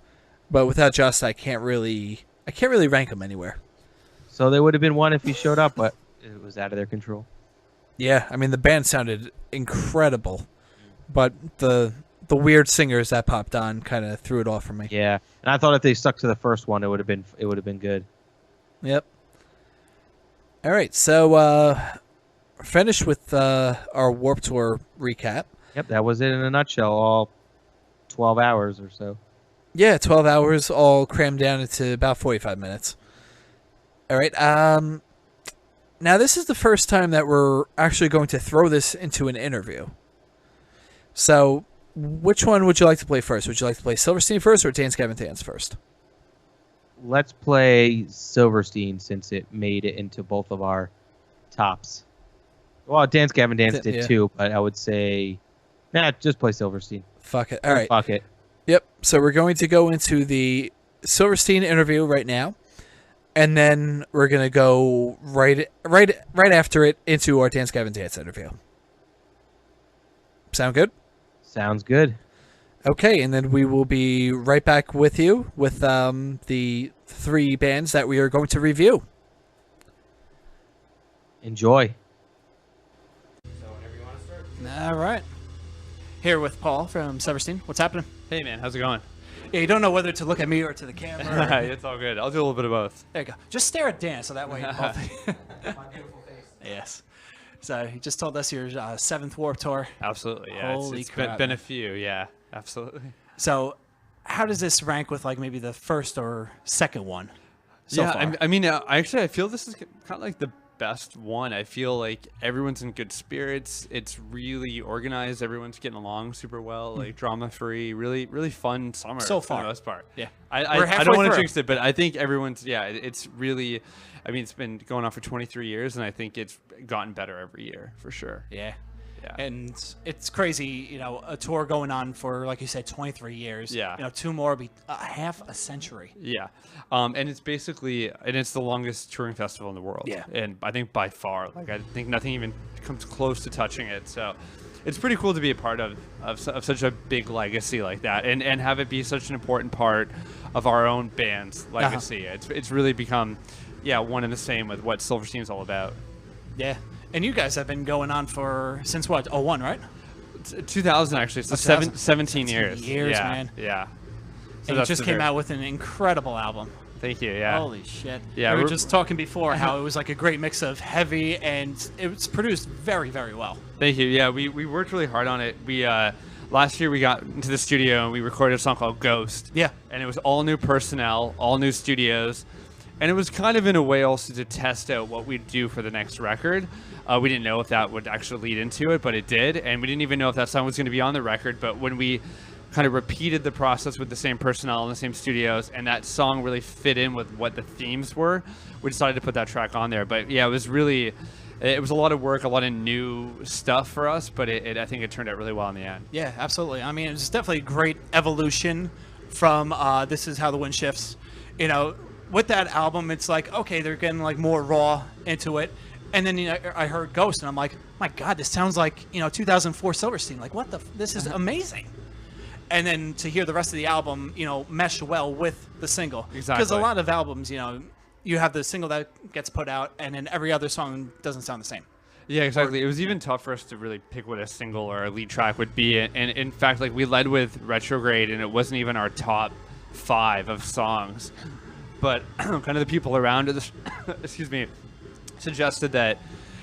But without Just, I can't really rank him anywhere. So they would have been one if he showed up, but it was out of their control. Yeah, I mean the band sounded incredible, but the weird singers that popped on kind of threw it off for me. Yeah, and I thought if they stuck to the first one, it would have been good. Yep. All right, so finish with our Warped Tour recap. Yep, that was it in a nutshell. All 12 hours or so. Yeah, 12 hours, all crammed down into about 45 minutes. All right. Now, this is the first time that we're actually going to throw this into an interview. So, which one would you like to play first? Would you like to play Silverstein first or Dance Gavin Dance first? Let's play Silverstein since it made it into both of our tops. Well, Dance Gavin Dance did too, but I would say, just play Silverstein. Fuck it. All right. Fuck it. Yep. So we're going to go into the Silverstein interview right now, and then we're gonna go right after it into our Dance Gavin Dance interview. Sound good? Sounds good. Okay, and then we will be right back with you with the 3 bands that we are going to review. Enjoy. So whenever you want to start. All right. Here with Paul from Silverstein. What's happening? Hey man, how's it going? Yeah, you don't know whether to look at me or to the camera. It's all good. I'll do a little bit of both. There you go. Just stare at Dan, so that way you both. My beautiful face. Yes. So he just told us your 7th Warped Tour. Absolutely, yeah. Holy It's crap. been a few, yeah. Absolutely. So, how does this rank with like maybe the first or second one? So yeah, far? I mean, I feel this is kind of like the best one. I feel like everyone's in good spirits. It's really organized. Everyone's getting along super well. Like drama free. Really, really fun summer So for far. the most part. Yeah. I We're don't halfway want to through. jinx it, but I think everyone's it's really. I mean, it's been going on for 23 years, and I think it's gotten better every year for sure. Yeah. Yeah. And it's crazy, a tour going on for, like you said, 23 years. Yeah. 2 more will be half a century. Yeah, and it's the longest touring festival in the world. Yeah. And I think by far, I think nothing even comes close to touching it. So it's pretty cool to be a part of such a big legacy like that, and have it be such an important part of our own band's legacy. It's really become, one and the same with what Silverstein's all about. Yeah. And you guys have been going on since what? 01, right? 2000 actually. So 17 years. Years, yeah, man. Yeah. So And it just came out with an incredible album. Thank you. Yeah. Holy shit. Yeah, We were we're- just talking before how it was like a great mix of heavy and it was produced very, very well. Thank you. Yeah, we worked really hard on it. We last year we got into the studio and we recorded a song called Ghost. Yeah. And it was all new personnel, all new studios. And it was kind of in a way also to test out what we'd do for the next record. We didn't know if that would actually lead into it, but it did. And we didn't even know if that song was going to be on the record. But when we kind of repeated the process with the same personnel in the same studios, and that song really fit in with what the themes were, we decided to put that track on there. But yeah, it was a lot of work, a lot of new stuff for us, but I think it turned out really well in the end. Yeah, absolutely. I mean, it's definitely a great evolution from This Is How the Wind Shifts. With that album, it's like, okay, they're getting like more raw into it. And then I heard Ghost, and I'm like, my God, this sounds like 2004 Silverstein. Like, this is amazing. And then to hear the rest of the album, mesh well with the single. Exactly. Because a lot of albums, you have the single that gets put out, and then every other song doesn't sound the same. Yeah, exactly. It was even tough for us to really pick what a single or a lead track would be. And in fact, like we led with Retrograde, and it wasn't even our top 5 of songs. But kind of the people around us, suggested that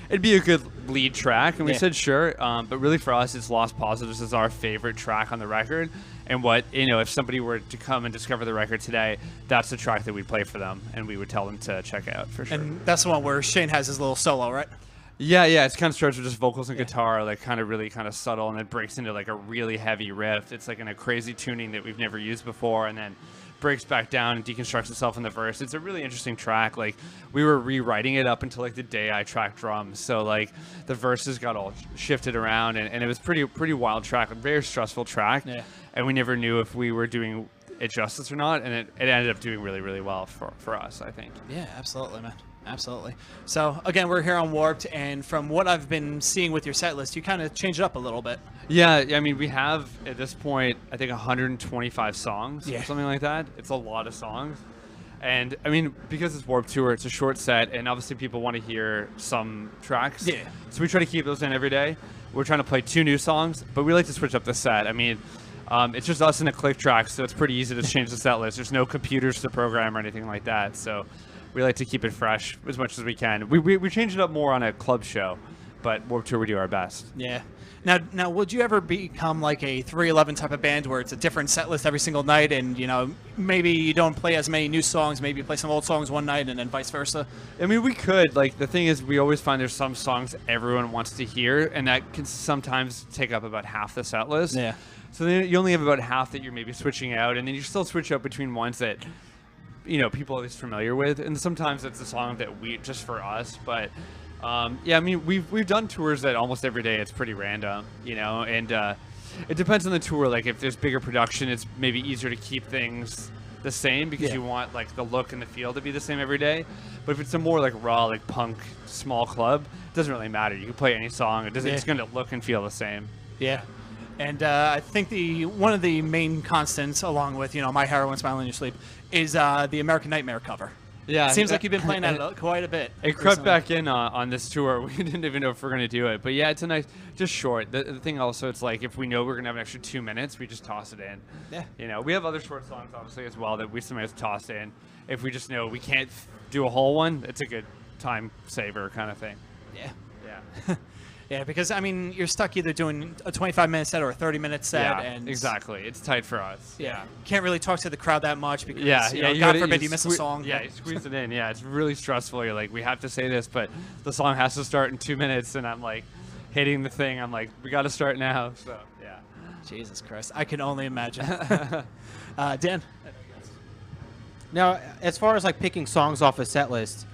it'd be a good lead track, and we said sure. But really, for us, it's Lost Positives is our favorite track on the record. And if somebody were to come and discover the record today, that's the track that we'd play for them, and we would tell them to check out for sure. And that's the one where Shane has his little solo, right? Yeah, it's kind of starts with just vocals and guitar, like kind of really kind of subtle, and it breaks into like a really heavy riff. It's like in a crazy tuning that we've never used before, and then breaks back down and deconstructs itself in the verse. It's a really interesting track. Like we were rewriting it up until like the day I tracked drums, so like the verses got all shifted around, and it was pretty wild track, a very stressful track. Yeah. And we never knew if we were doing it justice or not, and it ended up doing really, really well for us, I think. Yeah, absolutely, man. Absolutely. So, again, we're here on Warped, and from what I've been seeing with your set list, you kind of changed it up a little bit. Yeah, I mean, we have, at this point, I think 125 songs or something like that. It's a lot of songs. And I mean, because it's Warped Tour, it's a short set, and obviously people want to hear some tracks. Yeah. So we try to keep those in every day. We're trying to play 2 new songs, but we like to switch up the set. I mean, it's just us and a click track, so it's pretty easy to change the set list. There's no computers to program or anything like that, so we like to keep it fresh as much as we can. We change it up more on a club show, but Warped Tour we do our best. Yeah. Now, would you ever become like a 311 type of band where it's a different set list every single night, and maybe you don't play as many new songs, maybe you play some old songs one night, and then vice versa? I mean, we could. Like, the thing is, we always find there's some songs everyone wants to hear, and that can sometimes take up about half the set list. Yeah. So then you only have about half that you're maybe switching out, and then you still switch up between ones that people are at least familiar with, and sometimes it's a song that we just for us, but. Yeah, I mean, we've done tours that almost every day it's pretty random, and it depends on the tour. Like, if there's bigger production, it's maybe easier to keep things the same because you want like the look and the feel to be the same every day. But if it's a more like raw, like punk, small club, it doesn't really matter. You can play any song. It's going to look and feel the same. Yeah. And I think one of the main constants, along with My Heroine, Smile in Your Sleep, is the American Nightmare cover. Yeah, it seems like you've been playing that quite a bit. It crept back in on this tour. We didn't even know if we're going to do it. But yeah, it's a nice, just short. The thing also, it's like if we know we're going to have an extra 2 minutes, we just toss it in. Yeah. We have other short songs, obviously, as well that we sometimes toss in. If we just know we can't do a whole one, it's a good time saver kind of thing. Yeah. Yeah. Yeah, because, I mean, you're stuck either doing a 25-minute set or a 30-minute set. Yeah, and exactly. It's tight for us. Yeah. Can't really talk to the crowd that much because, you God forbid you miss a song. Yeah, you squeeze it in. Yeah, it's really stressful. You're like, we have to say this, but the song has to start in 2 minutes, and I'm like hitting the thing. I'm like, we got to start now. So, yeah. Jesus Christ. I can only imagine. Dan? Now, as far as like picking songs off a set list,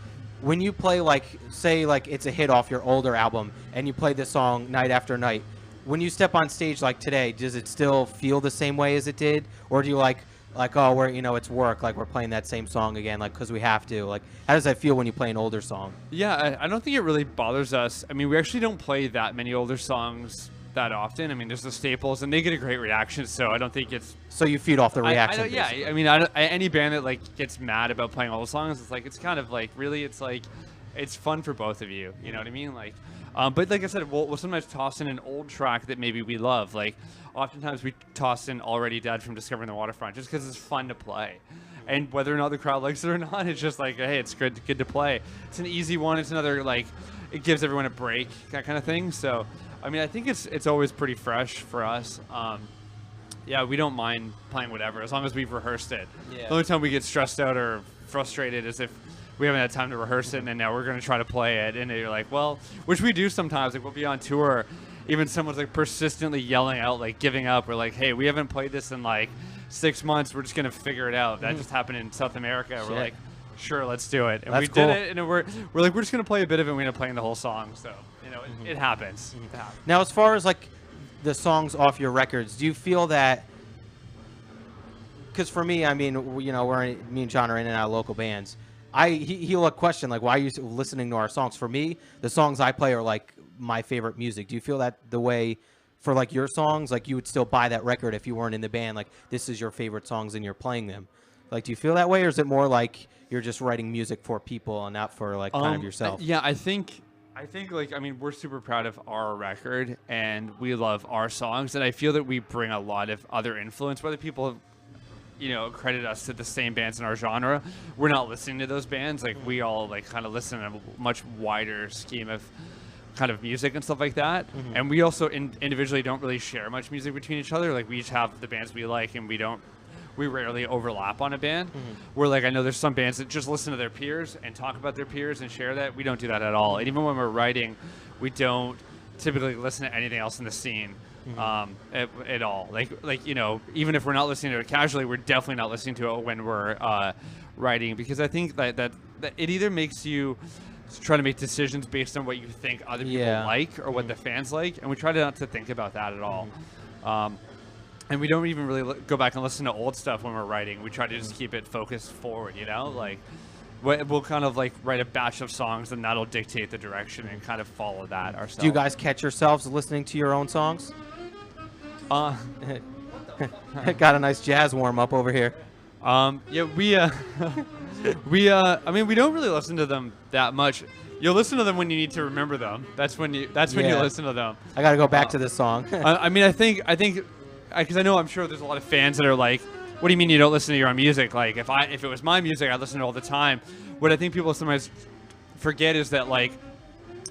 when you play say it's a hit off your older album and you play this song night after night, when you step on stage like today, does it still feel the same way as it did, or do you it's work, like we're playing that same song again, like because we have to? Like, how does that feel when you play an older song? Yeah, I don't think it really bothers us. I mean, we actually don't play that many older songs that often. I mean, there's the staples, and they get a great reaction, so I don't think it's... So you feed off the reaction. I mean, any band that gets mad about playing old songs, it's kind of really, it's fun for both of you. You know what I mean? But like I said, we'll sometimes toss in an old track that maybe we love. Like, oftentimes we toss in Already Dead from Discovering the Waterfront just because it's fun to play. And whether or not the crowd likes it or not, it's just hey, it's good to play. It's an easy one. It's another, it gives everyone a break, that kind of thing. So, I mean, I think it's always pretty fresh for us. Yeah, we don't mind playing whatever as long as we've rehearsed it. Yeah. The only time we get stressed out or frustrated is if we haven't had time to rehearse it, and then now we're going to try to play it, and you're like, well, which we do sometimes. We'll be on tour, even someone's persistently yelling out, giving up. We're like, hey, we haven't played this in 6 months. We're just going to figure it out. That just happened in South America. Shit. We're like, sure, let's do it. And That's we cool. did it, and we're just going to play a bit of it, and we end up playing the whole song. So, it happens. It happens. Now, as far as the songs off your records, do you feel that? Because for me, I mean, me and John are in and out of local bands. He'll question why are you listening to our songs? For me, the songs I play are my favorite music. Do you feel that the way for your songs, you would still buy that record if you weren't in the band? This is your favorite songs and you're playing them. Do you feel that way, or is it more you're just writing music for people and not for kind of yourself? Yeah, I think we're super proud of our record and we love our songs, and I feel that we bring a lot of other influence, whether people credit us to the same bands in our genre. We're not listening to those bands. We all kind of listen to a much wider scheme of kind of music and stuff like that. Mm-hmm. And we also individually don't really share much music between each other. We each have the bands we like, and we rarely overlap on a band. Mm-hmm. Where I know there's some bands that just listen to their peers and talk about their peers and share that. We don't do that at all. And even when we're writing, we don't typically listen to anything else in the scene. Mm-hmm. At all. Even if we're not listening to it casually, we're definitely not listening to it when we're writing, because I think that it either makes you try to make decisions based on what you think other people like or what the fans like, and we try not to think about that at all. And we don't even really go back and listen to old stuff when we're writing. We try to just keep it focused forward, we'll kind of write a batch of songs, and that'll dictate the direction and kind of follow that ourselves. Do you guys catch yourselves listening to your own songs? Got a nice jazz warm up over here. Yeah, we We I mean, we don't really listen to them that much. You'll listen to them when you need to remember them. That's when you listen to them. I got to go back to this song. I mean, I think because I'm sure there's a lot of fans that are like, what do you mean you don't listen to your own music? Like if it was my music, I'd listen to it all the time. What I think people sometimes forget is that like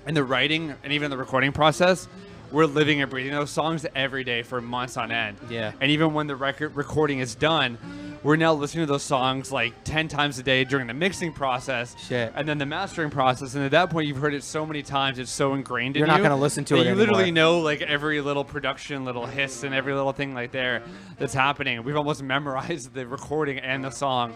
in the writing and even the recording process, we're living and breathing those songs every day for months on end. Yeah. And even when the recording is done, we're now listening to those songs like 10 times a day during the mixing process. Shit. And then the mastering process. And at that point, you've heard it so many times, it's so ingrained in you. You're not going to listen to it you anymore. literally know like every little production, little hiss, and every little thing like there that's happening. We've almost memorized the recording and the song.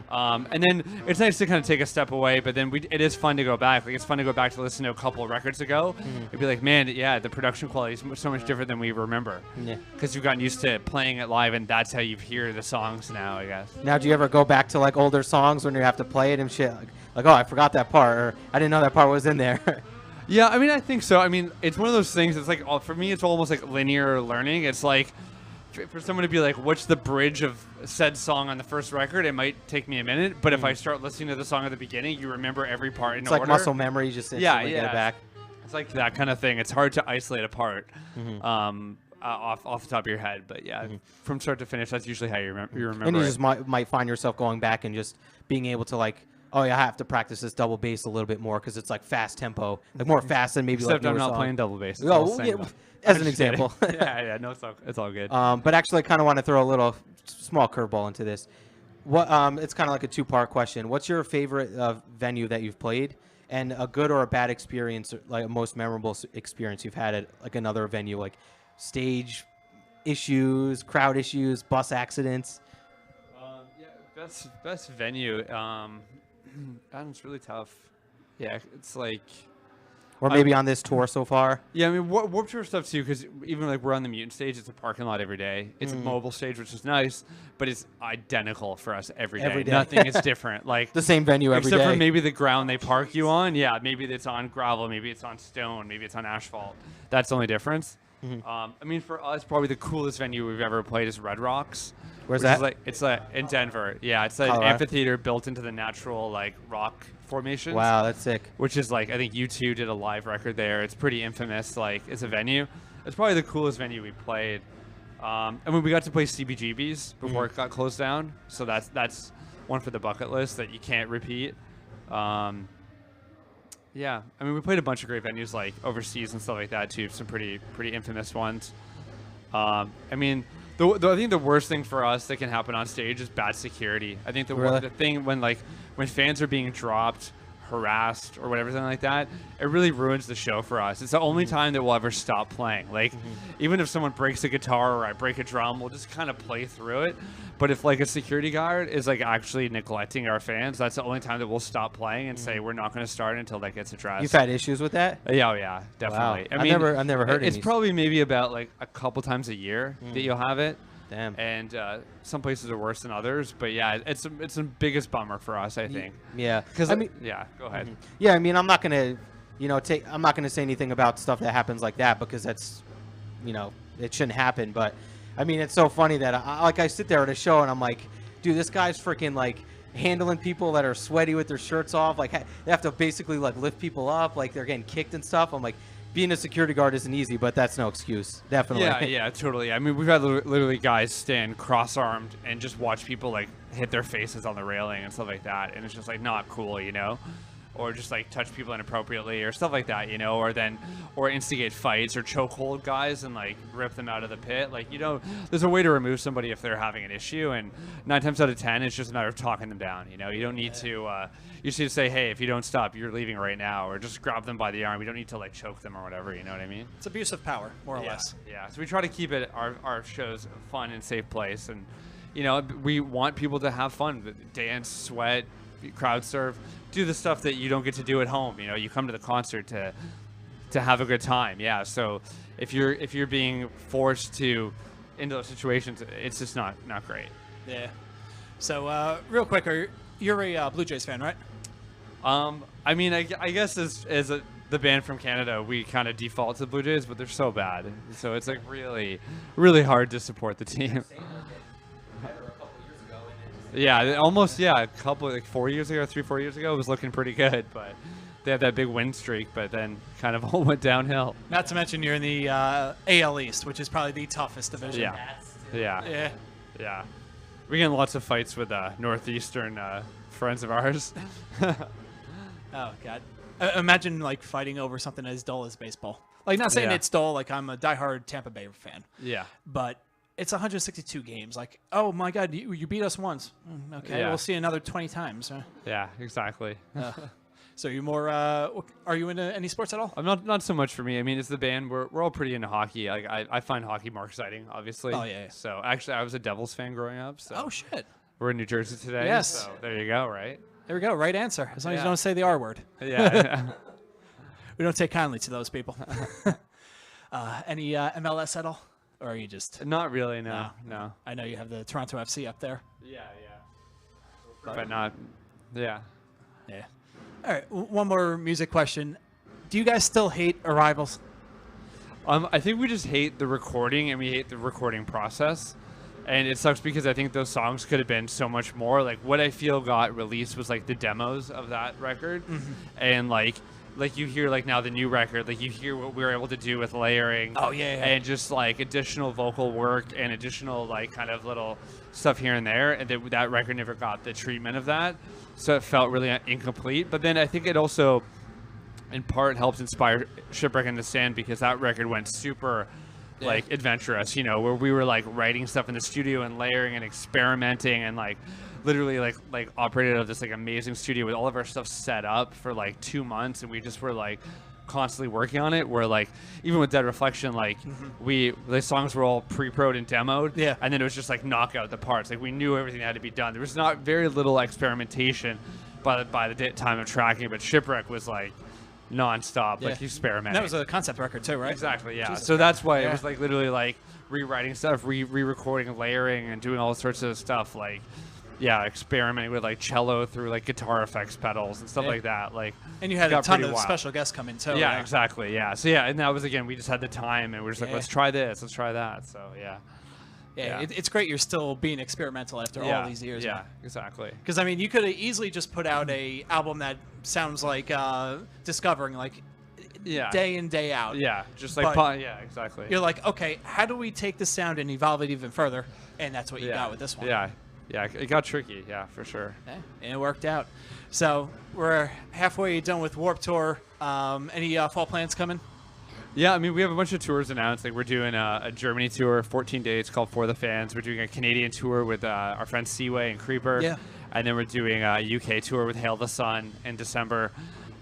And then it's nice to kind of take a step away, but then it is fun to go back. Like it's fun to go back to listen to a couple of records ago. It'd be like, man, yeah, the production quality is so much different than we remember. Yeah. Because you've gotten used to playing it live, and that's how you hear the songs now, I guess. Now, do you ever go back to like older songs when you have to play it and shit? Like, oh, I forgot that part, or I didn't know that part was in there. Yeah, I mean, I think so. I mean, it's one of those things. It's like for me, it's almost like linear learning. It's like for someone to be like, "What's the bridge of said song on the first record?" It might take me a minute, but if I start listening to the song at the beginning, you remember every part in It's order. like muscle memory, just instantly get it back. It's like that kind of thing. It's hard to isolate a part off the top of your head, but yeah, from start to finish, that's usually how you remember. And you it. just might find yourself going back and just being able to like, oh yeah, I have to practice this double bass a little bit more because it's like fast tempo, like more fast than maybe Except like I'm newer not song. playing double bass. Oh, yeah, as an example. yeah, no, it's all good. But actually, I kind of want to throw a little small curveball into this. What? It's kind of like a two-part question. What's your favorite venue that you've played, and a good or a bad experience, like a most memorable experience you've had at like another venue, like stage issues, crowd issues, bus accidents? Yeah, best venue. It's really tough. Yeah, it's like. Or maybe on this tour so far? Yeah, I mean, Warped Tour stuff too, because even like we're on the Mutant stage, it's a parking lot every day. It's a mobile stage, which is nice, but it's identical for us every day. Every day. Nothing is different. Like The same venue every day. except for maybe the ground they park you on. Yeah, maybe it's on gravel, maybe it's on stone, maybe it's on asphalt. That's the only difference. I mean, for us, probably the coolest venue we've ever played is Red Rocks. Where's which that? It's in Denver. Yeah, it's an Colorado. amphitheater built into the natural like rock formations. Wow, that's sick. Which is like, I think U2 did a live record there. It's pretty infamous. Like, it's a venue. It's probably the coolest venue we played. And when we got to play CBGB's before it got closed down, so that's one for the bucket list that you can't repeat. Yeah, I mean, we played a bunch of great venues like overseas and stuff like that too. Some pretty infamous ones. I mean, I think the worst thing for us that can happen on stage is bad security. I think the thing when fans are being dropped, harassed, or whatever, something like that, it really ruins the show for us. It's the only time that we'll ever stop playing. Like, even if someone breaks a guitar or I break a drum, we'll just kind of play through it. But if like a security guard is like actually neglecting our fans, that's the only time that we'll stop playing and say we're not going to start until that gets addressed. You've had issues with that? Yeah, definitely. Wow. I mean, I've never heard it's any. probably maybe about like a couple times a year that you'll have it. Damn. And some places are worse than others, but yeah, it's the biggest bummer for us, I think. Yeah. Because I mean, yeah, go ahead. Yeah, I mean, I'm not gonna, I'm not gonna say anything about stuff that happens like that because that's, it shouldn't happen. But I mean, it's so funny that I sit there at a show and I'm like, dude, this guy's freaking like handling people that are sweaty with their shirts off. Like they have to basically like lift people up, like they're getting kicked and stuff. I'm like, being a security guard isn't easy, but that's no excuse. Definitely. Yeah, totally. I mean, we've had literally guys stand cross-armed and just watch people like hit their faces on the railing and stuff like that, and it's just like not cool, or just like touch people inappropriately or stuff like that, or instigate fights or chokehold guys and like rip them out of the pit. Like, there's a way to remove somebody if they're having an issue, and 9 times out of 10, it's just a matter of talking them down. You don't need to. You just need to say, hey, if you don't stop, you're leaving right now, or just grab them by the arm. We don't need to like choke them or whatever. You know what I mean? It's abuse of power, more or less. Yeah. So we try to keep it our shows a fun and safe place, and we want people to have fun, dance, sweat, crowd surf, do the stuff that you don't get to do at home. You come to the concert to have a good time. Yeah. So if you're being forced into those situations, it's just not great. Yeah. So real quick, you're a Blue Jays fan, right? I mean, I guess as the band from Canada, we kind of default to the Blue Jays, but they're so bad, so it's like really, really hard to support the team. Yeah, almost. Yeah, a couple like 4 years ago, 3-4 years ago, it was looking pretty good, but they had that big win streak, but then kind of all went downhill. Not to mention you're in the AL East, which is probably the toughest division. Yeah. We're getting lots of fights with northeastern friends of ours. Oh God. Imagine like fighting over something as dull as baseball. Like, not saying Yeah. it's dull. Like, I'm a diehard Tampa Bay fan, Yeah. but it's 162 games. Like, oh my God, you beat us once. Okay, Yeah. we'll see another 20 times. Yeah, exactly. So you're more. Are you into any sports at all? I'm not so much for me. I mean, it's the band. We're all pretty into hockey. Like I find hockey more exciting, obviously. Oh, yeah. So actually, I was a Devils fan growing up. So Oh shit. we're in New Jersey today. Yes. So there you go. Right. There we go. Right answer. As long as Yeah. you don't say the R word. Yeah. We don't take kindly to those people. Any MLS at all, or are you just? Not really. No. I know you have the Toronto FC up there. Yeah. But not. Yeah. Yeah. All right. One more music question. Do you guys still hate Arrivals? I think we just hate the recording and we hate the recording process. And it sucks because I think those songs could have been so much more. Like, what I feel got released was like the demos of that record. And like you hear like now the new record, like you hear what we were able to do with layering. Oh, yeah. And just like additional vocal work and additional like kind of little stuff here and there. And that record never got the treatment of that. So it felt really incomplete. But then I think it also in part helps inspire Shipwreck in the Sand because that record went super like adventurous, you know, where we were like writing stuff in the studio and layering and experimenting and like literally like operated out of this like amazing studio with all of our stuff set up for like 2 months, and we just were like constantly working on it. Where like even with Dead Reflection, like the songs were all pre-pro'd and demoed, and then it was just like knock out the parts. Like we knew everything that had to be done. There was not very little experimentation by the time of tracking, but Shipwreck was like non-stop, like experimenting. That was a concept record too, right? Exactly, yeah. Jesus So that's why Yeah. it was like literally like rewriting stuff, re-recording, layering, and doing all sorts of stuff. Like, experimenting with like cello through like guitar effects pedals and stuff like that. Like, And you had a got ton pretty of wild. special guests come in too. Yeah, exactly. Yeah. So and that was again, we just had the time, and we're just like, Yeah. let's try this, let's try that. So yeah. It's great you're still being experimental after all these years. Yeah, exactly. Because I mean, you could have easily just put out a album that sounds like Discovering, like day in day out. Yeah, just like But exactly. You're like, okay, how do we take this sound and evolve it even further? And that's what you got with this one. Yeah, it got tricky. Yeah, for sure. Yeah, and it worked out. So we're halfway done with Warped Tour. Any fall plans coming? Yeah, I mean, we have a bunch of tours announced. Like, we're doing a Germany tour, 14 days, called For the Fans. We're doing a Canadian tour with our friends Seaway and Creeper. Yeah. And then we're doing a UK tour with Hail the Sun in December.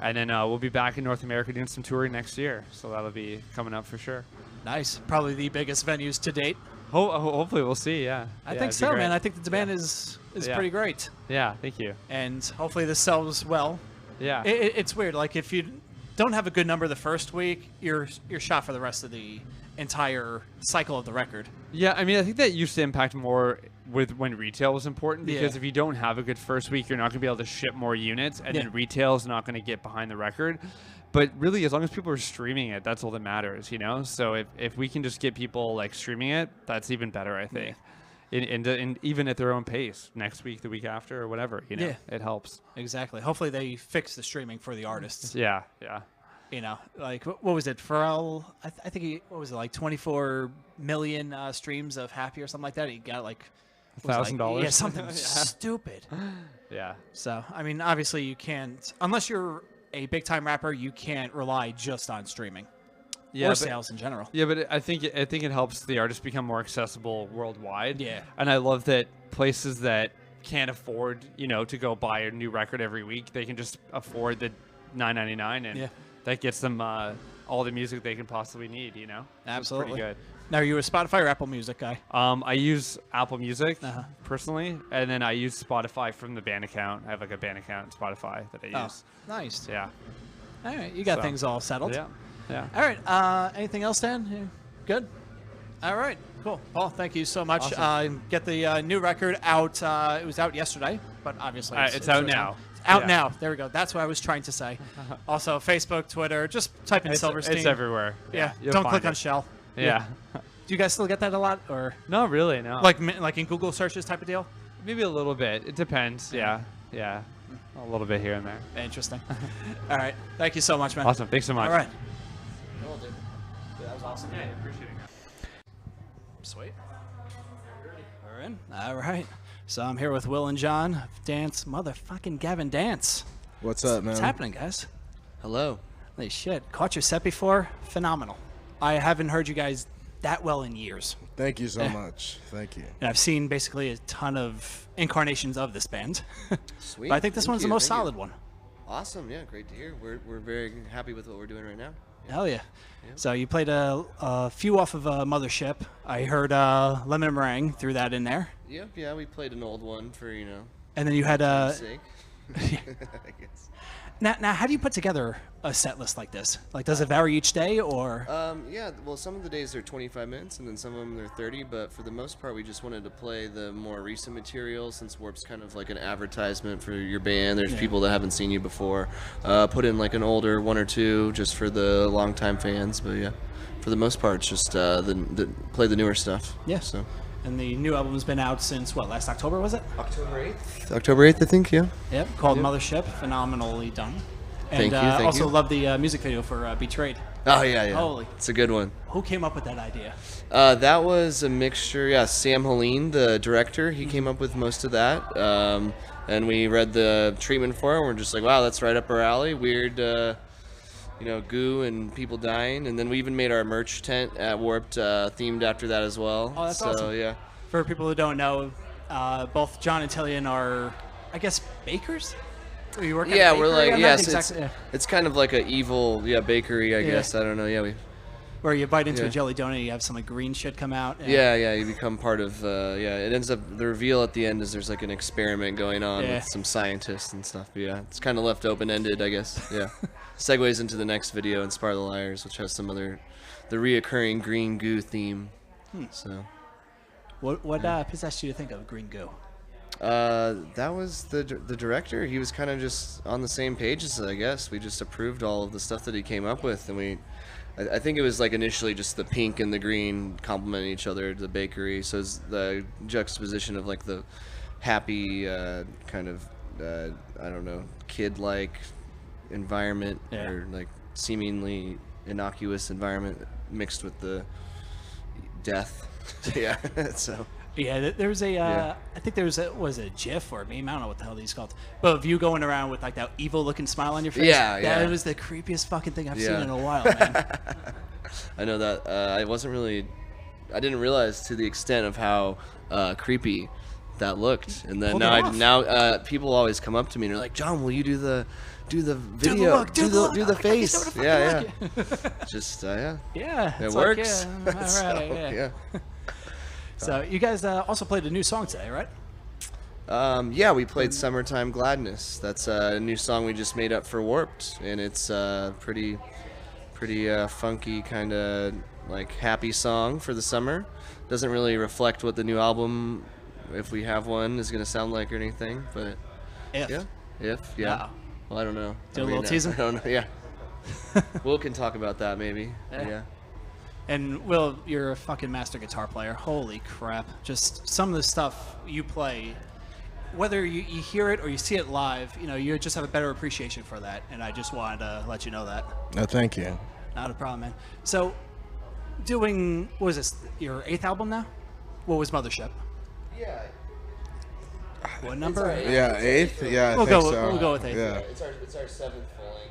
And then we'll be back in North America doing some touring next year. So that'll be coming up for sure. Nice. Probably the biggest venues to date. Hopefully we'll see, yeah. I Yeah, think it'd be so, great. man. I think the demand is pretty great. Yeah, thank you. And hopefully this sells well. Yeah. It's weird. Like, if you don't have a good number the first week, you're shot for the rest of the entire cycle of the record. Yeah, I mean, I think that used to impact more with when retail was important, because Yeah. if you don't have a good first week, you're not going to be able to ship more units, and then retail is not going to get behind the record. But really, as long as people are streaming it, that's all that matters, you know? So if we can just get people like streaming it, that's even better, I think. And even at their own pace, next week, the week after, or whatever, you know, it helps. Exactly. Hopefully they fix the streaming for the artists. Yeah. You know, like what was it? Pharrell, I think what was it, like 24 million streams of Happy or something like that? He got like $1,000. Yeah, something stupid. Yeah. So, I mean, obviously you can't, unless you're a big time rapper, you can't rely just on streaming or sales in general. Yeah, but I think it helps the artists become more accessible worldwide. Yeah. And I love that places that can't afford, you know, to go buy a new record every week, they can just afford the $9.99, and that gets them all the music they can possibly need, you know? Absolutely. It's pretty good. Now, are you a Spotify or Apple Music guy? I use Apple Music personally, and then I use Spotify from the band account. I have like a band account on Spotify that I use. Nice. Yeah. All right, you got things all settled. Yeah. All right. Anything else, Dan? You good? All right. Cool. Paul, thank you so much. Awesome. Get the new record out. It was out yesterday, but obviously It's out now. It's out now. There we go. That's what I was trying to say. Also, Facebook, Twitter. Just type in Silverstein. It's everywhere. Yeah. You'll Don't find click it. on Shell. Yeah. Do you guys still get that a lot, or Not really, no. like in Google searches type of deal? Maybe a little bit. It depends. Yeah. A little bit here and there. Interesting. All right. Thank you so much, man. Awesome. Thanks so much. All right. Cool, dude. That was awesome. Yeah, appreciate it. Sweet. We're in. All right. So I'm here with Will and John. Dance, motherfucking Gavin Dance. What's up, man? What's happening, guys? Hello. Holy shit. Caught your set before? Phenomenal. I haven't heard you guys that well in years. Thank you so much. Thank you. And I've seen basically a ton of incarnations of this band. Sweet. But I think this Thank one's the you, most thank you. solid one. Awesome. Yeah, great to hear. We're very happy with what we're doing right now. Hell yeah. So you played a few off of Mothership. I heard Lemon and Meringue, threw that in there. Yep. Yeah, we played an old one for And then you had time's sake. I guess. Now, how do you put together a set list like this? Like, does it vary each day, or? Yeah. Well, some of the days they're 25 minutes, and then some of them they're 30. But for the most part, we just wanted to play the more recent material, since Warp's kind of like an advertisement for your band. There's people that haven't seen you before. Put in like an older one or two just for the longtime fans. But yeah, for the most part, it's just play the newer stuff. Yeah. So. And the new album's been out since, what, last October, was it? October 8th. October 8th, I think. Yeah. Yep, called Mothership. Phenomenally done. Thank And you, thank also you. love the music video for Betrayed. Oh yeah. Holy. It's a good one. Who came up with that idea? That was a mixture. Yeah, Sam Helene, the director, he came up with most of that. And we read the treatment for it. And we're just like, wow, that's right up our alley. Weird, goo and people dying. And then we even made our merch tent at Warped themed after that as well. Oh, that's so, awesome. Yeah. For people who don't know, both John and Tillian are, I guess, bakers? Or you work at a Yeah, we're bakery? like, I'm yes, not exactly, it's kind of like a evil, bakery, I guess. I don't know. Yeah, where you bite into Yeah. a jelly donut, you have some like green shit come out. and- yeah, you become part of, it ends up, the reveal at the end is there's like an experiment going on Yeah. with some scientists and stuff. But yeah, it's kind of left open-ended, I guess. Yeah. Segues into the next video, Inspire the Liars, which has some other, the reoccurring green goo theme. So. What possessed you to think of green goo? That was the director. He was kind of just on the same page as us, I guess. We just approved all of the stuff that he came up with, and I think it was like initially just the pink and the green complementing each other, the bakery. So it's the juxtaposition of like the happy kind of I don't know, kid-like environment or like seemingly innocuous environment mixed with the death. Yeah. So. Yeah, there's a, I think there was a GIF or a meme, I don't know what the hell these called, but of you going around with like that evil looking smile on your face. Yeah. That was the creepiest fucking thing I've seen in a while, man. I know that. I didn't realize to the extent of how creepy that looked. And then Pulled it off. people always come up to me and they're like, "John, will you do the video? Do the look. do the I can face?" do the Yeah. fucking Just yeah. Yeah, It it's works. Like, yeah, So, all right, yeah. So you guys also played a new song today, right? Yeah, we played Summertime Gladness. That's a new song we just made up for Warped, and it's pretty funky, kind of like happy song for the summer. Doesn't really reflect what the new album, if we have one, is gonna sound like or anything, but If. yeah. Wow. Well, I don't know. Do a little teaser? I don't know. Yeah. Will can talk about that maybe. Yeah. And Will, you're a fucking master guitar player. Holy crap. Just some of the stuff you play, whether you hear it or you see it live, you just have a better appreciation for that. And I just wanted to let you know that. No, thank you. Not a problem, man. So, what was this, your 8th album now? What was Mothership? Yeah. What number? Yeah, 8th? Yeah, I We'll think go. so. We'll go with 8th. Yeah. It's our 7th full-length,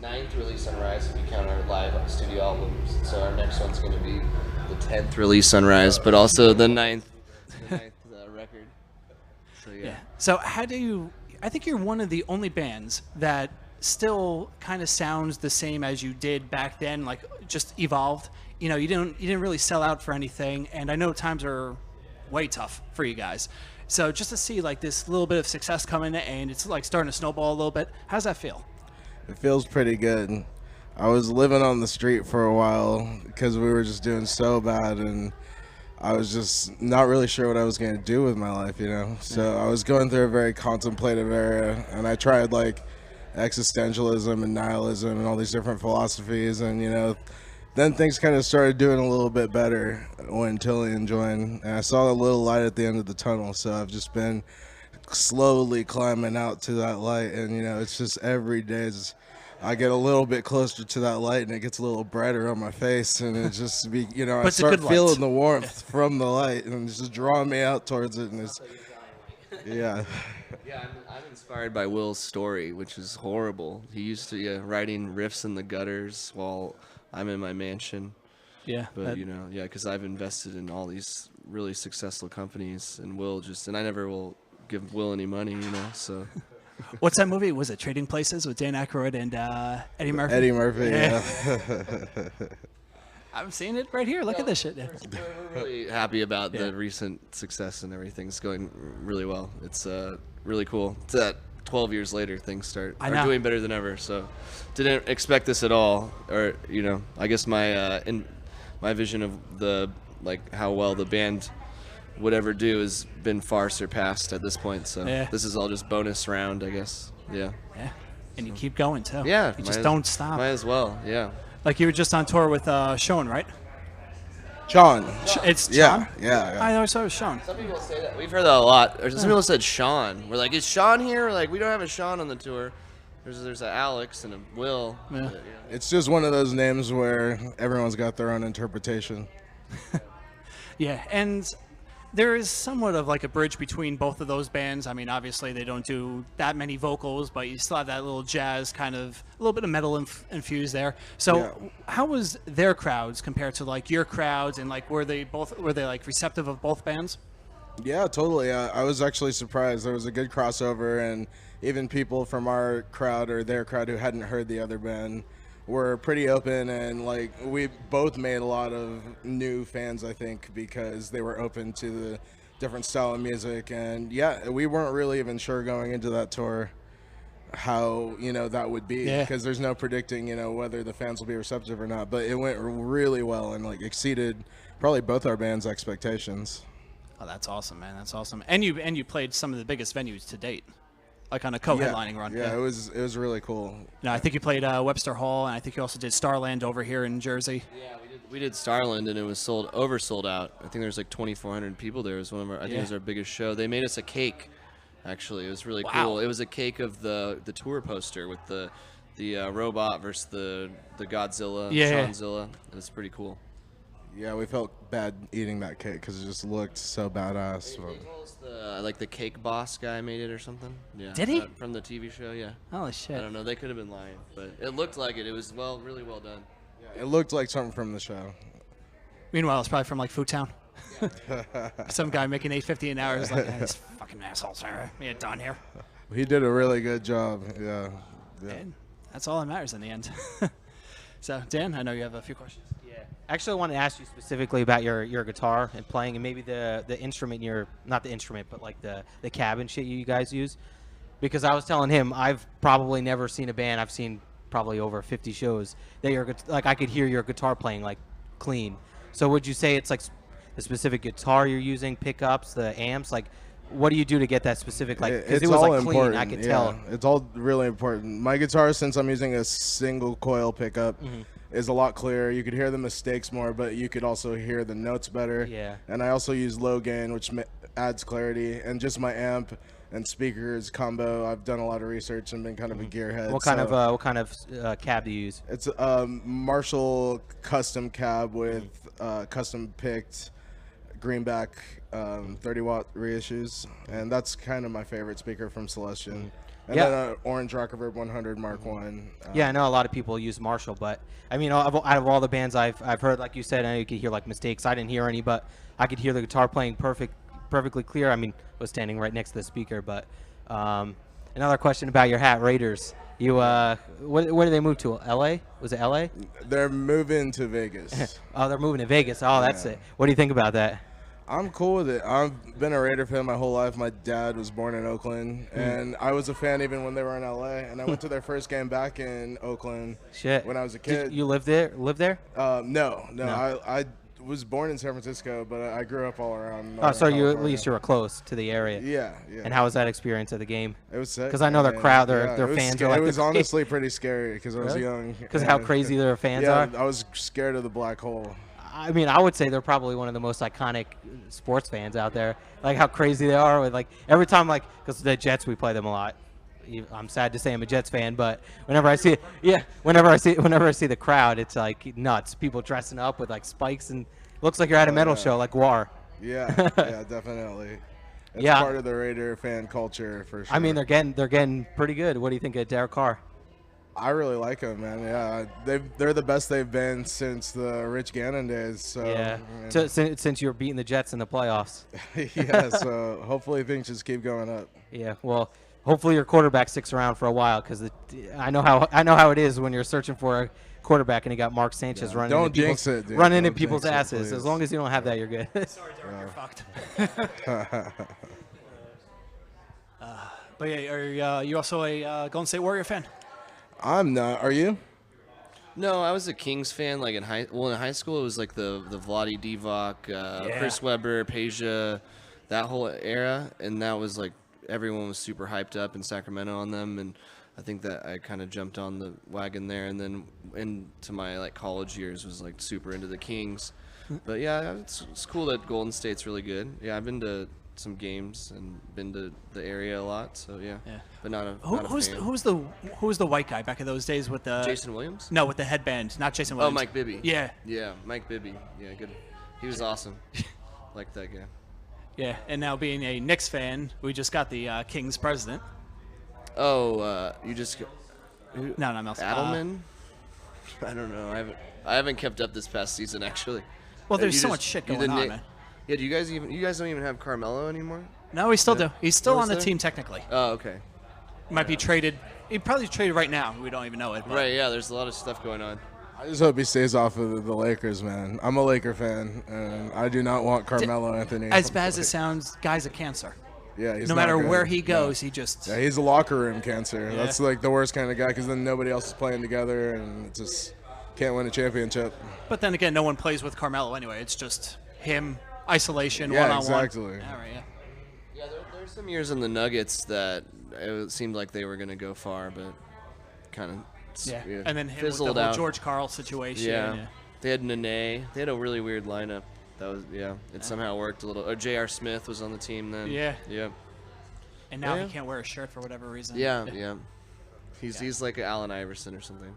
9th release on Rise if you count our live studio albums. So our next one's going to be the 10th release on Rise, but also the 9th record. So yeah. So how do you? I think you're one of the only bands that still kind of sounds the same as you did back then, like just evolved. You didn't really sell out for anything, and I know times are way tough for you guys. So just to see like this little bit of success coming, and it's like starting to snowball a little bit. How's that feel? It feels pretty good. I was living on the street for a while because we were just doing so bad, and I was just not really sure what I was going to do with my life, So I was going through a very contemplative area, and I tried like existentialism and nihilism and all these different philosophies, and then things kind of started doing a little bit better when Tillian joined, and I saw a little light at the end of the tunnel. So I've just been slowly climbing out to that light, and it's just every day I get a little bit closer to that light, and it gets a little brighter on my face, and it just I start feeling the warmth from the light, and it's just drawing me out towards it, and it's yeah. Yeah, I'm inspired by Will's story, which is horrible. He used to writing riffs in the gutters while I'm in my mansion. Yeah. But because I've invested in all these really successful companies, and and I never will give Will any money, so. What's that movie? Was it Trading Places with Dan Aykroyd and Eddie Murphy? Eddie Murphy, yeah. I'm seeing it right here. Look at this shit. We're really happy about the recent success and everything. It's going really well. It's really cool. It's that 12 years later, things are doing better than ever. So, didn't expect this at all. Or I guess my my vision of how well the band would ever do has been far surpassed at this point. So this is all just bonus round, I guess. Yeah. Yeah. And you keep going too. Yeah. You just don't stop. Might as well. Yeah. Like you were just on tour with Sean, right? Sean. It's Sean? Yeah. I always thought it was Sean. Some people say that. We've heard that a lot. Some people said Sean. We're like, is Sean here? We're like, we don't have a Sean on the tour. There's an Alex and a Will. Yeah. It's just one of those names where everyone's got their own interpretation. Yeah, and there is somewhat of like a bridge between both of those bands. I mean, obviously they don't do that many vocals, but you still have that little jazz kind of, a little bit of metal infused there. So how was their crowds compared to like your crowds, and like were they like receptive of both bands? Yeah, totally. I was actually surprised. There was a good crossover, and even people from our crowd or their crowd who hadn't heard the other band were pretty open, and like we both made a lot of new fans, I think, because they were open to the different style of music. And we weren't really even sure going into that tour how that would be, because there's no predicting whether the fans will be receptive or not, but it went really well and like exceeded probably both our band's expectations. Oh, that's awesome, man. That's awesome. And you played some of the biggest venues to date, like on a co-headlining run. Yeah, it was really cool. No, I think you played Webster Hall, and I think you also did Starland over here in Jersey. Yeah, we did Starland, and it was oversold out. I think there was like 2,400 people there. It was I think it was our biggest show. They made us a cake, actually. It was really cool. It was a cake of the tour poster with the robot versus the Godzilla, Seanzilla. It was pretty cool. Yeah, we felt bad eating that cake because it just looked so badass. The cake boss guy made it or something. Yeah. Did he? From the TV show, yeah. Holy shit. I don't know. They could have been lying, but it looked like it. It was really well done. Yeah, it looked like something from the show. Meanwhile, it's probably from like Food Town. Some guy making $8.50 an hour is like, this fucking assholes are done here. He did a really good job. Yeah. And that's all that matters in the end. So, Dan, I know you have a few questions. Actually, I wanted to ask you specifically about your guitar and playing, and maybe the instrument not the instrument, but like the cabin shit you guys use. Because I was telling him, I've probably never seen a band, I've seen probably over 50 shows, that I could hear your guitar playing like clean. So would you say it's like the specific guitar you're using, pickups, the amps, like what do you do to get that specific, like, because it was like clean, I could tell. It's all really important. My guitar, since I'm using a single coil pickup, is a lot clearer. You could hear the mistakes more, but you could also hear the notes better. Yeah. And I also use low gain, which adds clarity. And just my amp and speakers combo, I've done a lot of research and been kind of a gearhead. What kind of cab do you use? It's a Marshall custom cab with custom picked greenback 30-watt reissues, and that's kind of my favorite speaker from Celestion. And then an Orange Rock Reverb 100 Mark 1. Yeah, I know a lot of people use Marshall, but I mean, out of all the bands I've heard, like you said, I know you could hear like mistakes. I didn't hear any, but I could hear the guitar playing perfectly clear. I mean, I was standing right next to the speaker. But another question about your hat, Raiders. You where did they move to? L.A.? Was it L.A.? They're moving to Vegas. Oh, they're moving to Vegas. Oh, that's it. What do you think about that? I'm cool with it. I've been a Raider fan my whole life. My dad was born in Oakland, and I was a fan even when they were in LA. And I went to their first game back in Oakland when I was a kid. You lived there? No. I was born in San Francisco, but I grew up all around. Oh, Northern so you at California. least you were close to the area. Yeah, yeah. And how was that experience of the game? It was sick. 'Cause I know their man. crowd, their it was fans are scary. like It was the- honestly pretty scary because I was Really? young. Because how and- crazy their fans yeah, are. I was scared of the black hole. I mean, I would say they're probably one of the most iconic sports fans out there. Like how crazy they are with like every time, like because the Jets, we play them a lot. I'm sad to say I'm a Jets fan, but whenever I see whenever I see the crowd, it's like nuts. People dressing up with like spikes and looks like you're at a metal show like War. Yeah, yeah, definitely. It's Yeah. part of the Raider fan culture for sure. I mean, they're getting pretty good. What do you think of Derek Carr? I really like them, man. Yeah, they're the best they've been since the Rich Gannon days. So Yeah, man. since you were beating the Jets in the playoffs. yeah. So hopefully things just keep going up. Yeah, well, hopefully your quarterback sticks around for a while because I know how it is when you're searching for a quarterback and you got Mark Sanchez running Don't into jinx people's, it, dude. running into Don't people's jinx it, asses. please. As long as you don't have that, you're good. Sorry, Derek, you're fucked. But yeah, are you also a Golden State Warrior fan? I'm not. Are you? No, I was a Kings fan. Like in high school, it was like the Vlade Divac, Chris Webber, Peja, that whole era, and that was like everyone was super hyped up in Sacramento on them, and I think that I kind of jumped on the wagon there, and then into my like college years was like super into the Kings. But yeah, it's cool that Golden State's really good. Yeah, I've been to some games and been to the area a lot, so yeah. But not a fan. Who's the white guy back in those days with the Jason Williams? No, with the headband, not Jason Oh, Williams. Mike Bibby. Yeah, Yeah, Mike Bibby. Yeah, good. He was awesome. Like that guy. yeah. And now being a Knicks fan, we just got the Kings president. Oh, you just No, not Melson. Adelman? I don't know. I haven't kept up this past season actually. Well, there's You so just- much shit you going on, didn't- man. Yeah, you guys don't even have Carmelo anymore? No, we still do. He's still Still on the there? team technically. Oh, okay. Might be traded. He probably traded right now. We don't even know it. But Right, yeah, there's a lot of stuff going on. I just hope he stays off of the Lakers, man. I'm a Laker fan, and I do not want Carmelo Anthony. As bad as it sounds, guy's a cancer. Yeah, he's No not matter good. where he No. goes, he just. Yeah, he's a locker room cancer. Yeah. That's like the worst kind of guy because then nobody else is playing together and it just can't win a championship. But then again, no one plays with Carmelo anyway. It's just him, isolation, Yeah, one-on-one. exactly. All right, yeah. Yeah, there's some years in the Nuggets that it seemed like they were going to go far, but kind of Yeah. And then him with the fizzled whole out. George Karl situation. Yeah. They had Nene. They had a really weird lineup. That was it somehow worked a little. Or J.R. Smith was on the team then. Yeah. Yeah. And now Yeah. he can't wear a shirt for whatever reason. Yeah. He's like Allen Iverson or something.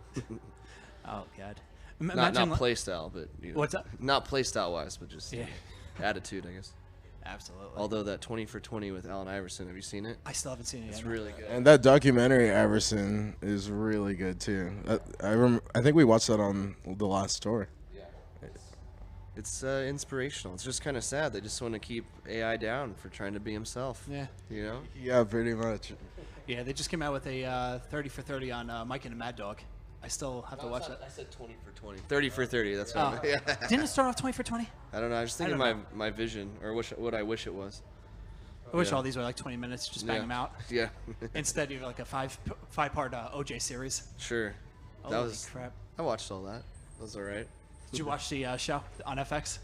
Oh God. Not Imagine play style, but What's that? Not play style wise, but just Yeah. attitude, I guess. Absolutely. Although that 20 for 20 with Allen Iverson, have you seen it? I still haven't seen it yet. It's no. really good. And that documentary, Iverson, is really good too. I think we watched that on the last tour. It's inspirational. It's just kind of sad. They just want to keep AI down for trying to be himself. Yeah. You know? Yeah, pretty much. Yeah, they just came out with a 30 for 30 on Mike and the Mad Dog. I still have to watch that. I said 20 for 20. 30 for 30. That's what Oh. I meant. Yeah. Didn't it start off 20 for 20? I don't know. I was just thinking don't my vision or what I wish it was. I wish Yeah. all these were like 20 minutes, just bang Yeah. them out. Yeah. Instead, you have like a five-part OJ series. Sure. Holy That was. crap. I watched all that. That was alright. Did you watch the show on FX?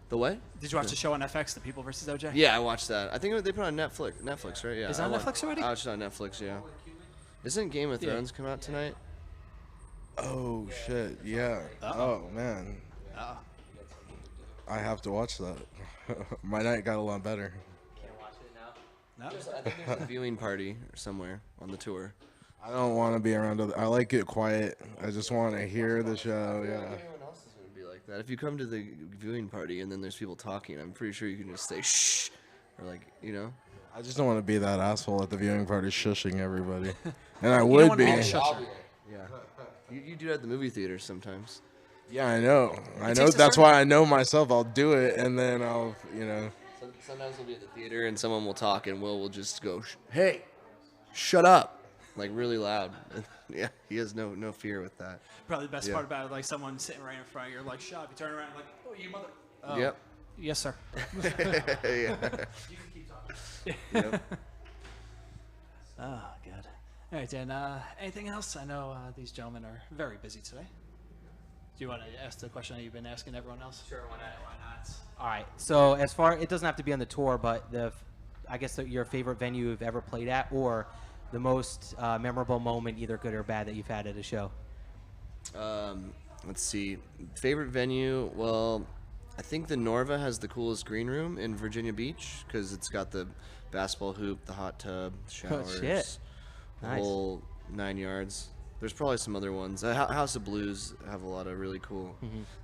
The what? Did you watch the show on FX, The People versus OJ? Yeah, I watched that. I think they put it on Netflix, right? Yeah. Is it on Netflix already? I watched it on Netflix. Yeah. Isn't Game of Yeah. Thrones come out tonight? Oh shit! Yeah. Oh man, Oh. I have to watch that. My night got a lot better. No? I think there's a viewing party somewhere on the tour. I don't want to be around other. I like it quiet. I just want to hear the show. Yeah. Everyone else is going to be like that. If you come to the viewing party and then there's people talking, I'm pretty sure you can just say shh, or like, you know. I just don't want to be that asshole at the viewing party shushing everybody. And I don't would wanna be. be a shusher. Yeah. You do it at the movie theater sometimes. Yeah, I know. I know. takes a That's certain- why I know myself. I'll do it, and then I'll, Sometimes we'll be at the theater and someone will talk and Will just go, hey, shut up, like really loud. Yeah, he has no fear with that. Probably the best Yeah. part about it, like someone sitting right in front of you, like, shut up. You turn around, like, oh, you mother. Oh, Yep. Yes, sir. Yeah. You can keep talking. Yep. Oh, God. All right, Dan. Anything else? I know these gentlemen are very busy today. you want to ask the question that you've been asking everyone else? Sure, why not? All right. So as far, it doesn't have to be on the tour, but I guess your favorite venue you've ever played at, or the most memorable moment, either good or bad, that you've had at a show. Let's see. Favorite venue? Well, I think the Norva has the coolest green room in Virginia Beach because it's got the basketball hoop, the hot tub, showers, shit. the Nice. whole 9 yards. There's probably some other ones. House of Blues have a lot of really cool.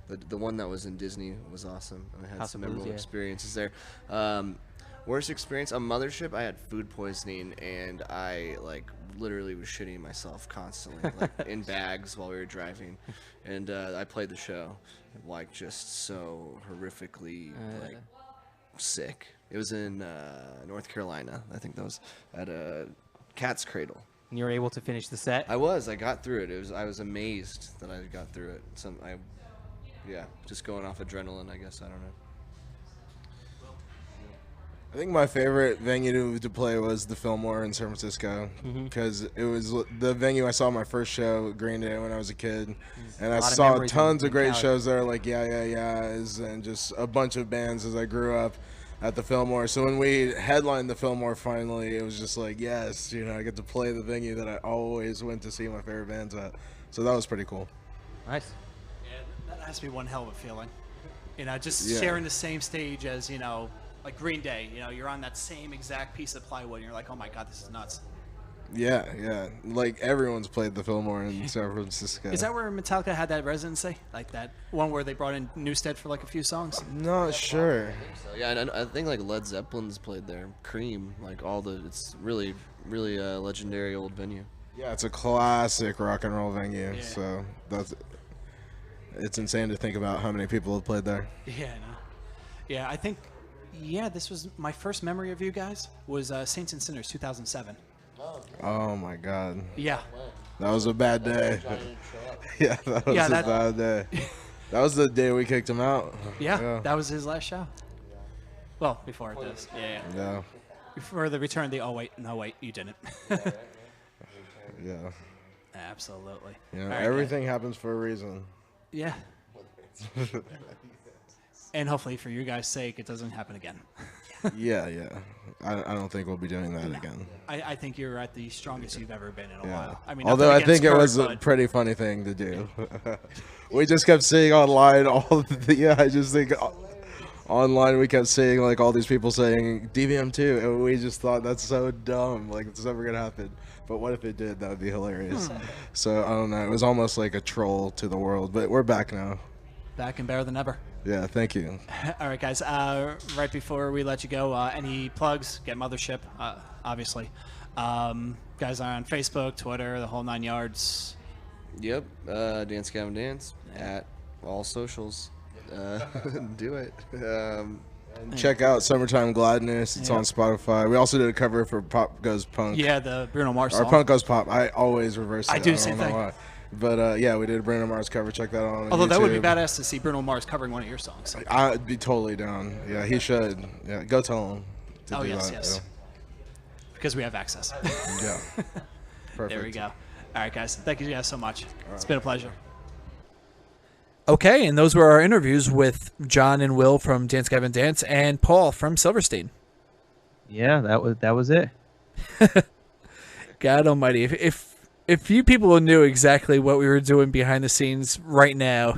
The one that was in Disney was awesome. I had House some of Blues, memorable yeah. experiences there. Worst experience on Mothership, I had food poisoning and I literally was shitting myself constantly, in bags while we were driving, and I played the show just so horrifically sick. It was in North Carolina. I think that was at a Cat's Cradle. And you were able to finish the set? I got through it. I was amazed that I got through it. Just going off adrenaline, I guess. I don't know. I think my favorite venue to play was the Fillmore in San Francisco because it was the venue I saw my first show at Green Day when I was a kid, and I lot of saw memories tons in of great Cali. shows there, like Yeahs and just a bunch of bands as I grew up at the Fillmore. So when we headlined the Fillmore finally, it was just like, yes, I get to play the venue that I always went to see my favorite bands at. So that was pretty cool. Nice. Yeah, that has to be one hell of a feeling. Just Yeah. sharing the same stage as, like Green Day. You're on that same exact piece of plywood, and you're like, oh my God, this is nuts. Yeah. Like everyone's played the Fillmore in San Francisco. Is that where Metallica had that residency? Like that one where they brought in Newsted for like a few songs? Not sure. So, yeah, and I think Led Zeppelin's played there. Cream, it's really, really a legendary old venue. Yeah, it's a classic rock and roll venue. Yeah. So it's insane to think about how many people have played there. Yeah, no. Yeah, I think, this was my first memory of you guys was Saints and Sinners 2007. Oh my God, Yeah. that was a bad day. Yeah, that was a bad day. That was the day we kicked him out. Yeah, that was his last show. Well, before this. Yeah. Yeah, Before the return of the, oh, wait, no, wait, you didn't. yeah. Absolutely. You know, All right, everything happens for a reason. Yeah. And hopefully, for you guys' sake, it doesn't happen again. Yeah. I don't think we'll be doing that again. I think you're at the strongest you've ever been in a Yeah. while. I mean, Although I nothing think it against was Kurt, a but- pretty funny thing to do. We just kept seeing online I just think online we kept seeing all these people saying DVM2, and we just thought that's so dumb. It's never gonna happen. But what if it did? That would be hilarious. So I don't know. It was almost like a troll to the world. But we're back now. Back and better than ever. Yeah. Thank you. All right, guys. Right before we let you go, any plugs? Get Mothership, obviously. Guys are on Facebook, Twitter, the whole 9 yards. Yep. Dance Gavin Dance at all socials. Do it. Check out Summertime Gladness. It's Yeah. on Spotify. We also did a cover for Pop Goes Punk. Yeah, the Bruno Mars Or song. Punk Goes Pop. I always reverse it. I do the don't same know thing. why. But yeah, we did a Bruno Mars cover. Check that out on Although that would be YouTube. badass to see Bruno Mars covering one of your songs. I'd be totally down. Yeah, he should. Yeah, go tell him. To Oh, do yes, that. yes. Because we have access. Yeah. Perfect. There we go. All right, guys. Thank you guys so much. It's been a pleasure. Okay, and those were our interviews with John and Will from Dance Gavin Dance and Paul from Silverstein. Yeah, that was it. God almighty. If you people knew exactly what we were doing behind the scenes right now,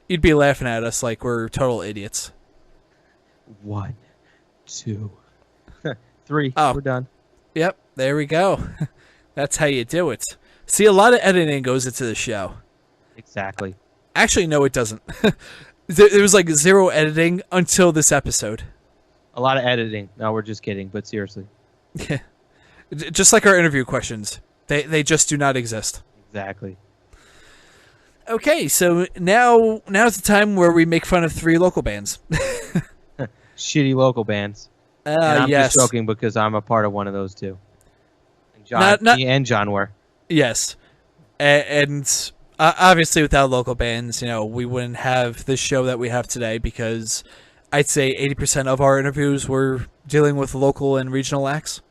you'd be laughing at us like we're total idiots. 1, 2, 3. Oh. We're done. Yep, there we go. That's how you do it. See, a lot of editing goes into the show. Exactly. Actually, no, it doesn't. There was like zero editing until this episode. A lot of editing. No, we're just kidding. But seriously. Yeah. Just like our interview questions. They just do not exist. Exactly. Okay, so now's the time where we make fun of 3 local bands. Shitty local bands. And I'm yes. just joking because I'm a part of one of those too. And John, Not- me and John were. Yes. And obviously without local bands, we wouldn't have this show that we have today because I'd say 80% of our interviews were dealing with local and regional acts.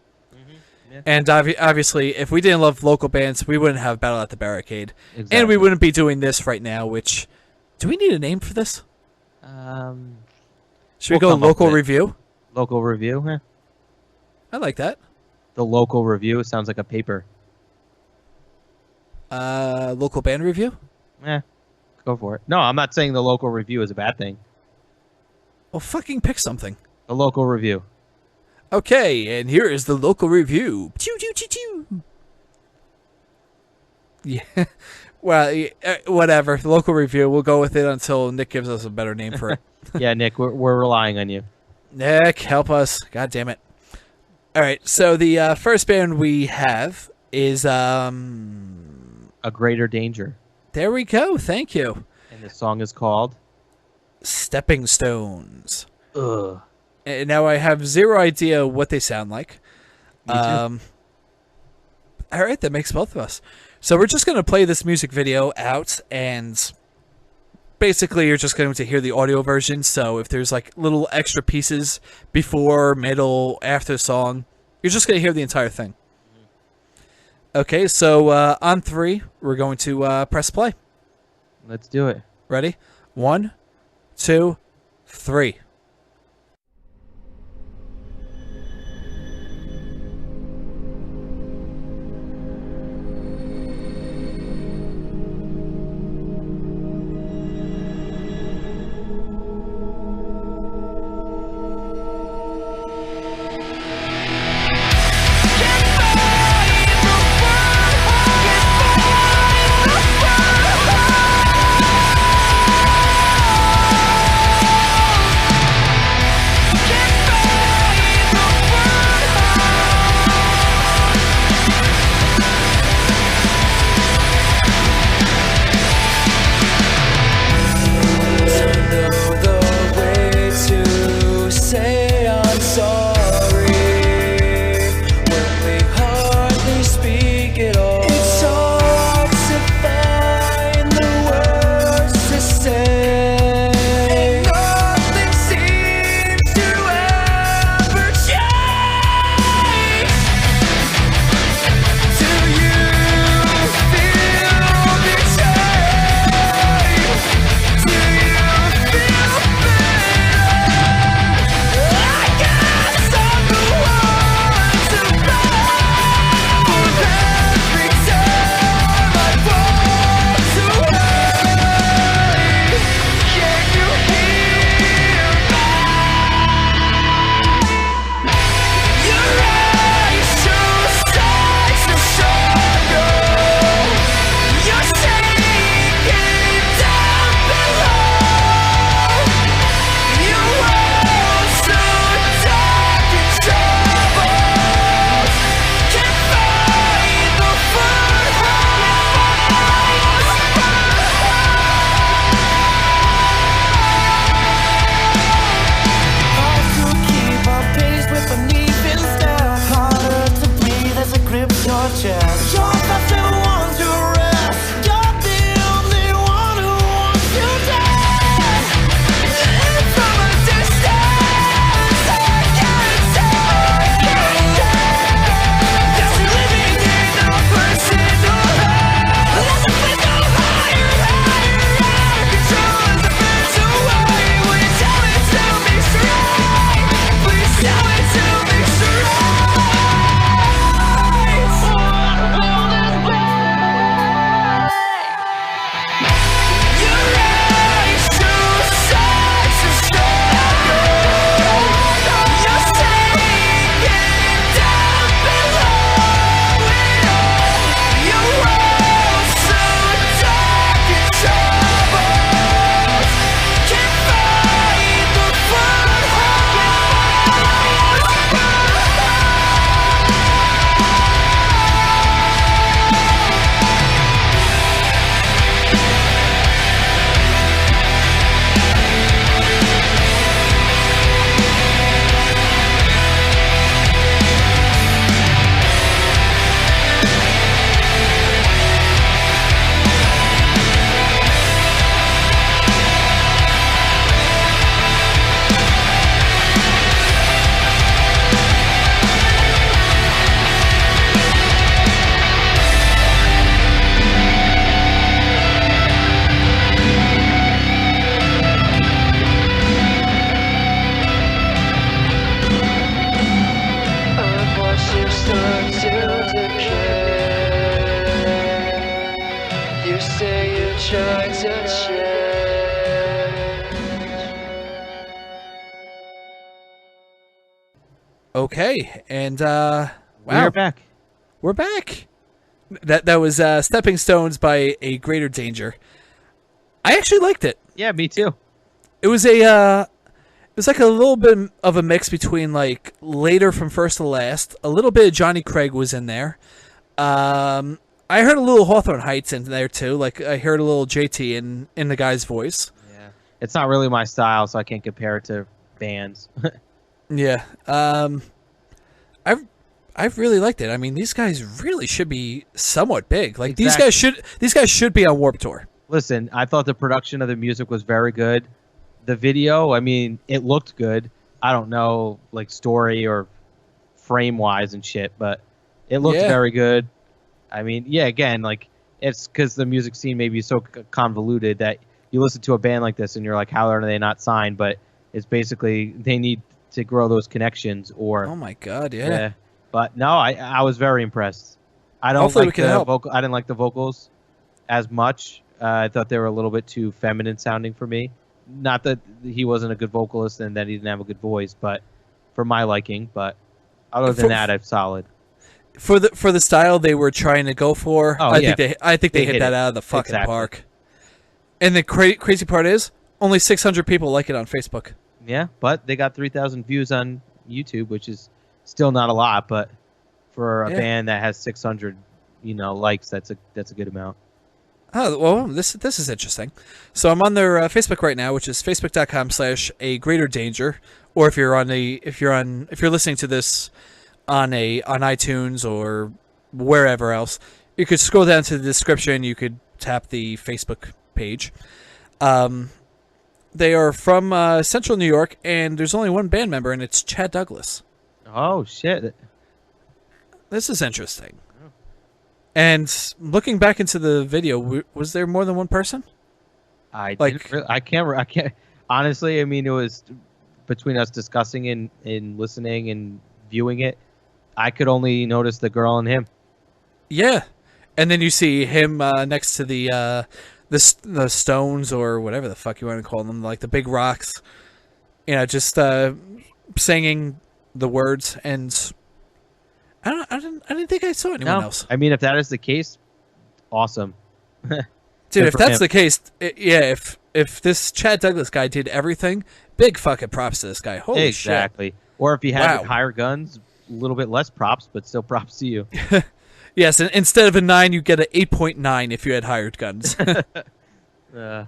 Yeah. And obviously, if we didn't love local bands, we wouldn't have Battle at the Barricade. Exactly. And we wouldn't be doing this right now, which Do we need a name for this? Should we We'll go come up local with it. review? Local review? Eh. I like that. The local review. It sounds like a paper. Local band review? Go for it. No, I'm not saying the local review is a bad thing. Well, fucking pick something. The local review. Okay, and here is the local review. Choo, choo, choo, choo. Yeah. Well, whatever. The local review. We'll go with it until Nick gives us a better name for it. Yeah, Nick, we're relying on you. Nick, help us. God damn it. All right, so the first band we have is... A Greater Danger. There we go. Thank you. And the song is called... Stepping Stones. Ugh. And now I have zero idea what they sound like. Me too. All right, that makes both of us. So we're just going to play this music video out, and basically you're just going to hear the audio version. So if there's like little extra pieces before, middle, after the song, you're just going to hear the entire thing. Okay, so on 3, we're going to press play. Let's do it. Ready? 1, 2, 3. Get Okay, and wow, We're back. we're back. That was Stepping Stones by A Greater Danger. I actually liked it. Yeah, me too. It was like a little bit of a mix between like Later from First to Last. A little bit of Johnny Craig was in there. I heard a little Hawthorne Heights in there too. Like I heard a little JT in the guy's voice. Yeah, it's not really my style, so I can't compare it to bands. Yeah. I've really liked it. I mean, these guys really should be somewhat big. Like Exactly. these guys should be on Warped Tour. Listen, I thought the production of the music was very good. The video, I mean, it looked good. I don't know, like story or frame wise and shit, but it looked Yeah. very good. I mean, yeah, again, like it's because the music scene may be so convoluted that you listen to a band like this and you're like, how are they not signed? But it's basically they need to grow those connections or Oh my god, yeah. But no, I was very impressed. I don't Hopefully we like can help. I didn't like the vocals as much. I thought they were a little bit too feminine sounding for me. Not that he wasn't a good vocalist and that he didn't have a good voice, but for my liking. But other than that, it's solid. For the style they were trying to go for, Oh, I yeah. think they hit hit that it. out of the fucking Exactly. park. And the crazy part is, only 600 people like it on Facebook. Yeah, but they got 3,000 views on YouTube, which is still not a lot, but for a Yeah. band that has 600, likes, that's a good amount. Oh well, this is interesting. So I'm on their Facebook right now, which is facebook.com/A Greater Danger. Or if you're listening to this on iTunes or wherever else, you could scroll down to the description. You could tap the Facebook page. They are from Central New York, and there's only one band member, and it's Chad Douglas. Oh shit! This is interesting. And looking back into the video, was there more than one person? I Like- I can't. Honestly, I mean, it was between us discussing and listening and viewing it. I could only notice the girl and him. Yeah, and then you see him next to the stones or whatever the fuck you want to call them, like the big rocks. Just singing the words, and I didn't think I saw anyone else. I mean, if that is the case, awesome. Dude, Good if for that's him. the case, if this Chad Douglas guy did everything, big fucking props to this guy. Holy Exactly. Or if you had Wow. higher guns, a little bit less props, but still props to you. shit. Yes, and instead of a 9, you get an 8.9 if you had hired guns. Uh,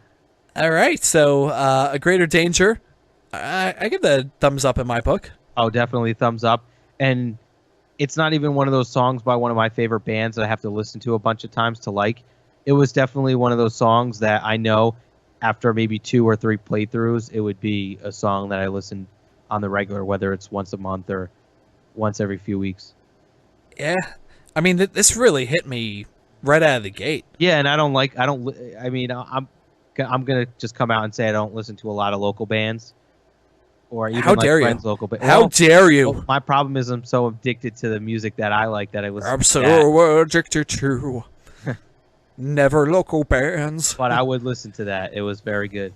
All right, so A Greater Danger. I give that a thumbs up in my book. oh, definitely thumbs up. And it's not even one of those songs by one of my favorite bands that I have to listen to a bunch of times to like. It was definitely one of those songs that I know after maybe 2 or 3 playthroughs, it would be a song that I listen on the regular, whether it's once a month or once every few weeks. Yeah, I mean, this really hit me right out of the gate. Yeah, and I'm gonna just come out and say I don't listen to a lot of local bands, or even How dare you? friends' local bands. How dare you? Well, my problem is I'm so addicted to the music that I like that I listen I'm to so that. addicted to never local bands. But I would listen to that. It was very good.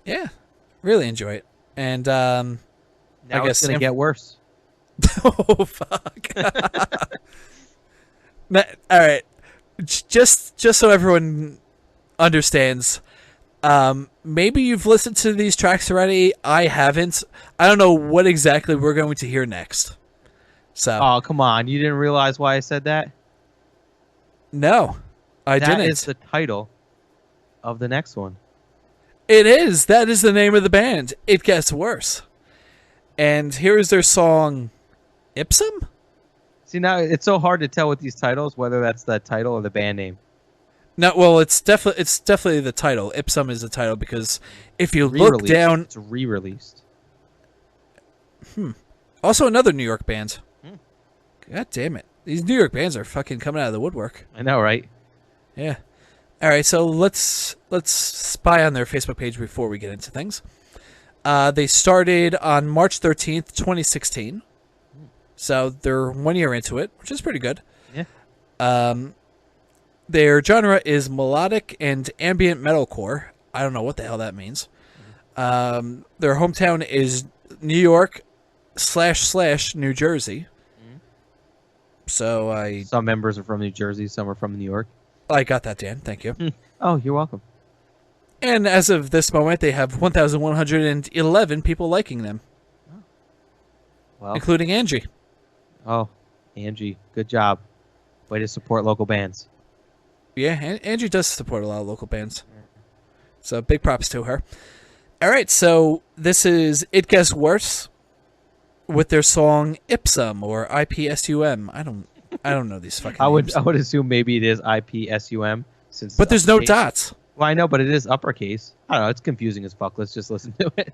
Yeah, really enjoy it. And Now I guess it's gonna get worse. oh fuck. All right, just so everyone understands. Maybe you've listened to these tracks already. I haven't. I don't know what exactly we're going to hear next. So Oh come on! You didn't realize why I said that? no, I That didn't. is the title of the next one. It is. That is the name of the band. It Gets Worse. And here is their song, Ipsum? See, now it's so hard to tell with these titles whether that's the title or the band name. No, well, it's definitely the title. Ipsum is the title because if you look Re-released. down, It's re-released. also another New York band. God damn it. These New York bands are fucking coming out of the woodwork. I know, right? Yeah. All right, so let's spy on their Facebook page before we get into things. They started on March 13th, 2016. So they're 1 year into it, which is pretty good. Yeah. Their genre is melodic and ambient metalcore. I don't know what the hell that means. Their hometown is New York / New Jersey. So Some members are from New Jersey, some are from New York. I got that, Dan. Thank you. Oh, you're welcome. And as of this moment, they have 1,111 people liking them, Well, including Angie. oh, Angie, good job. Way to support local bands. Yeah, Angie does support a lot of local bands. So big props to her. All right, so this is It Gets Worse with their song Ipsum or IPSUM. I don't know these fucking names. I would assume maybe it is IPSUM since. But there's no uppercase. dots. Well, I know, but it is uppercase. I don't know. It's confusing as fuck. Let's just listen to it.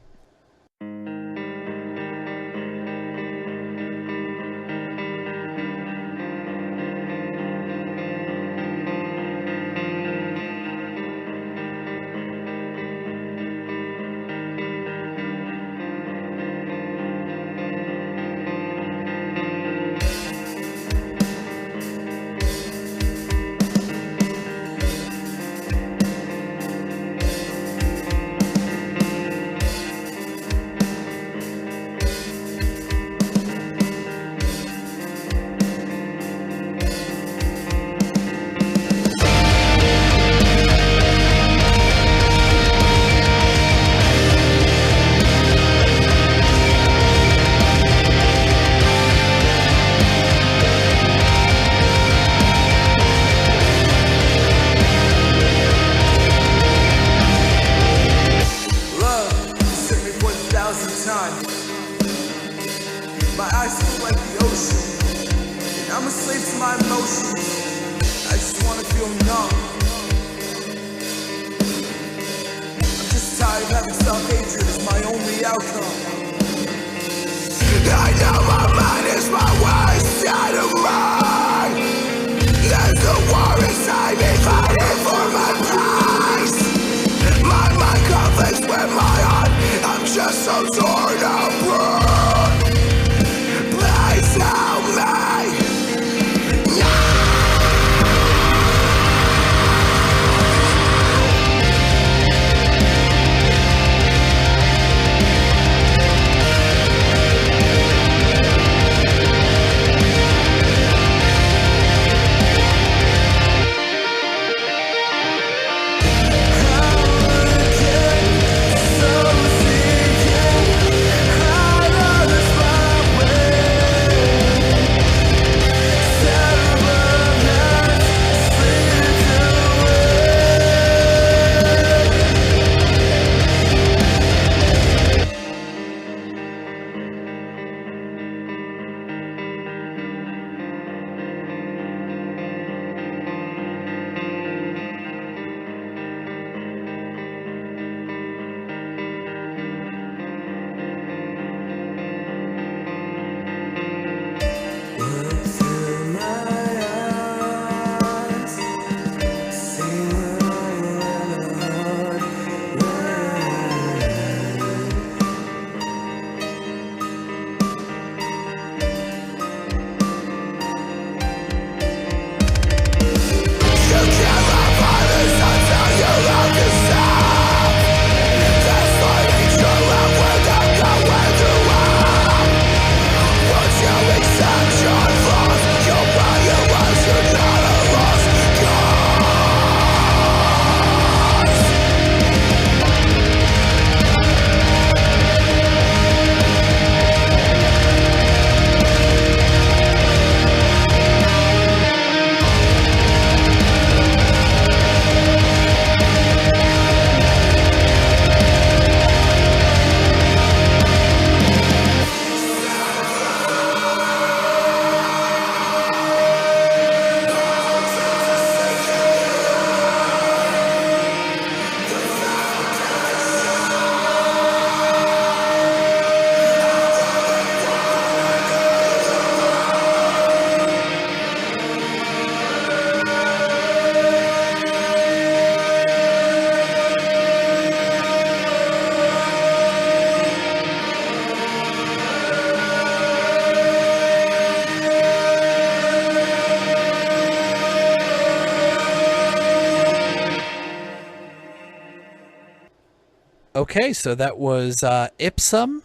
Okay, so that was Ipsum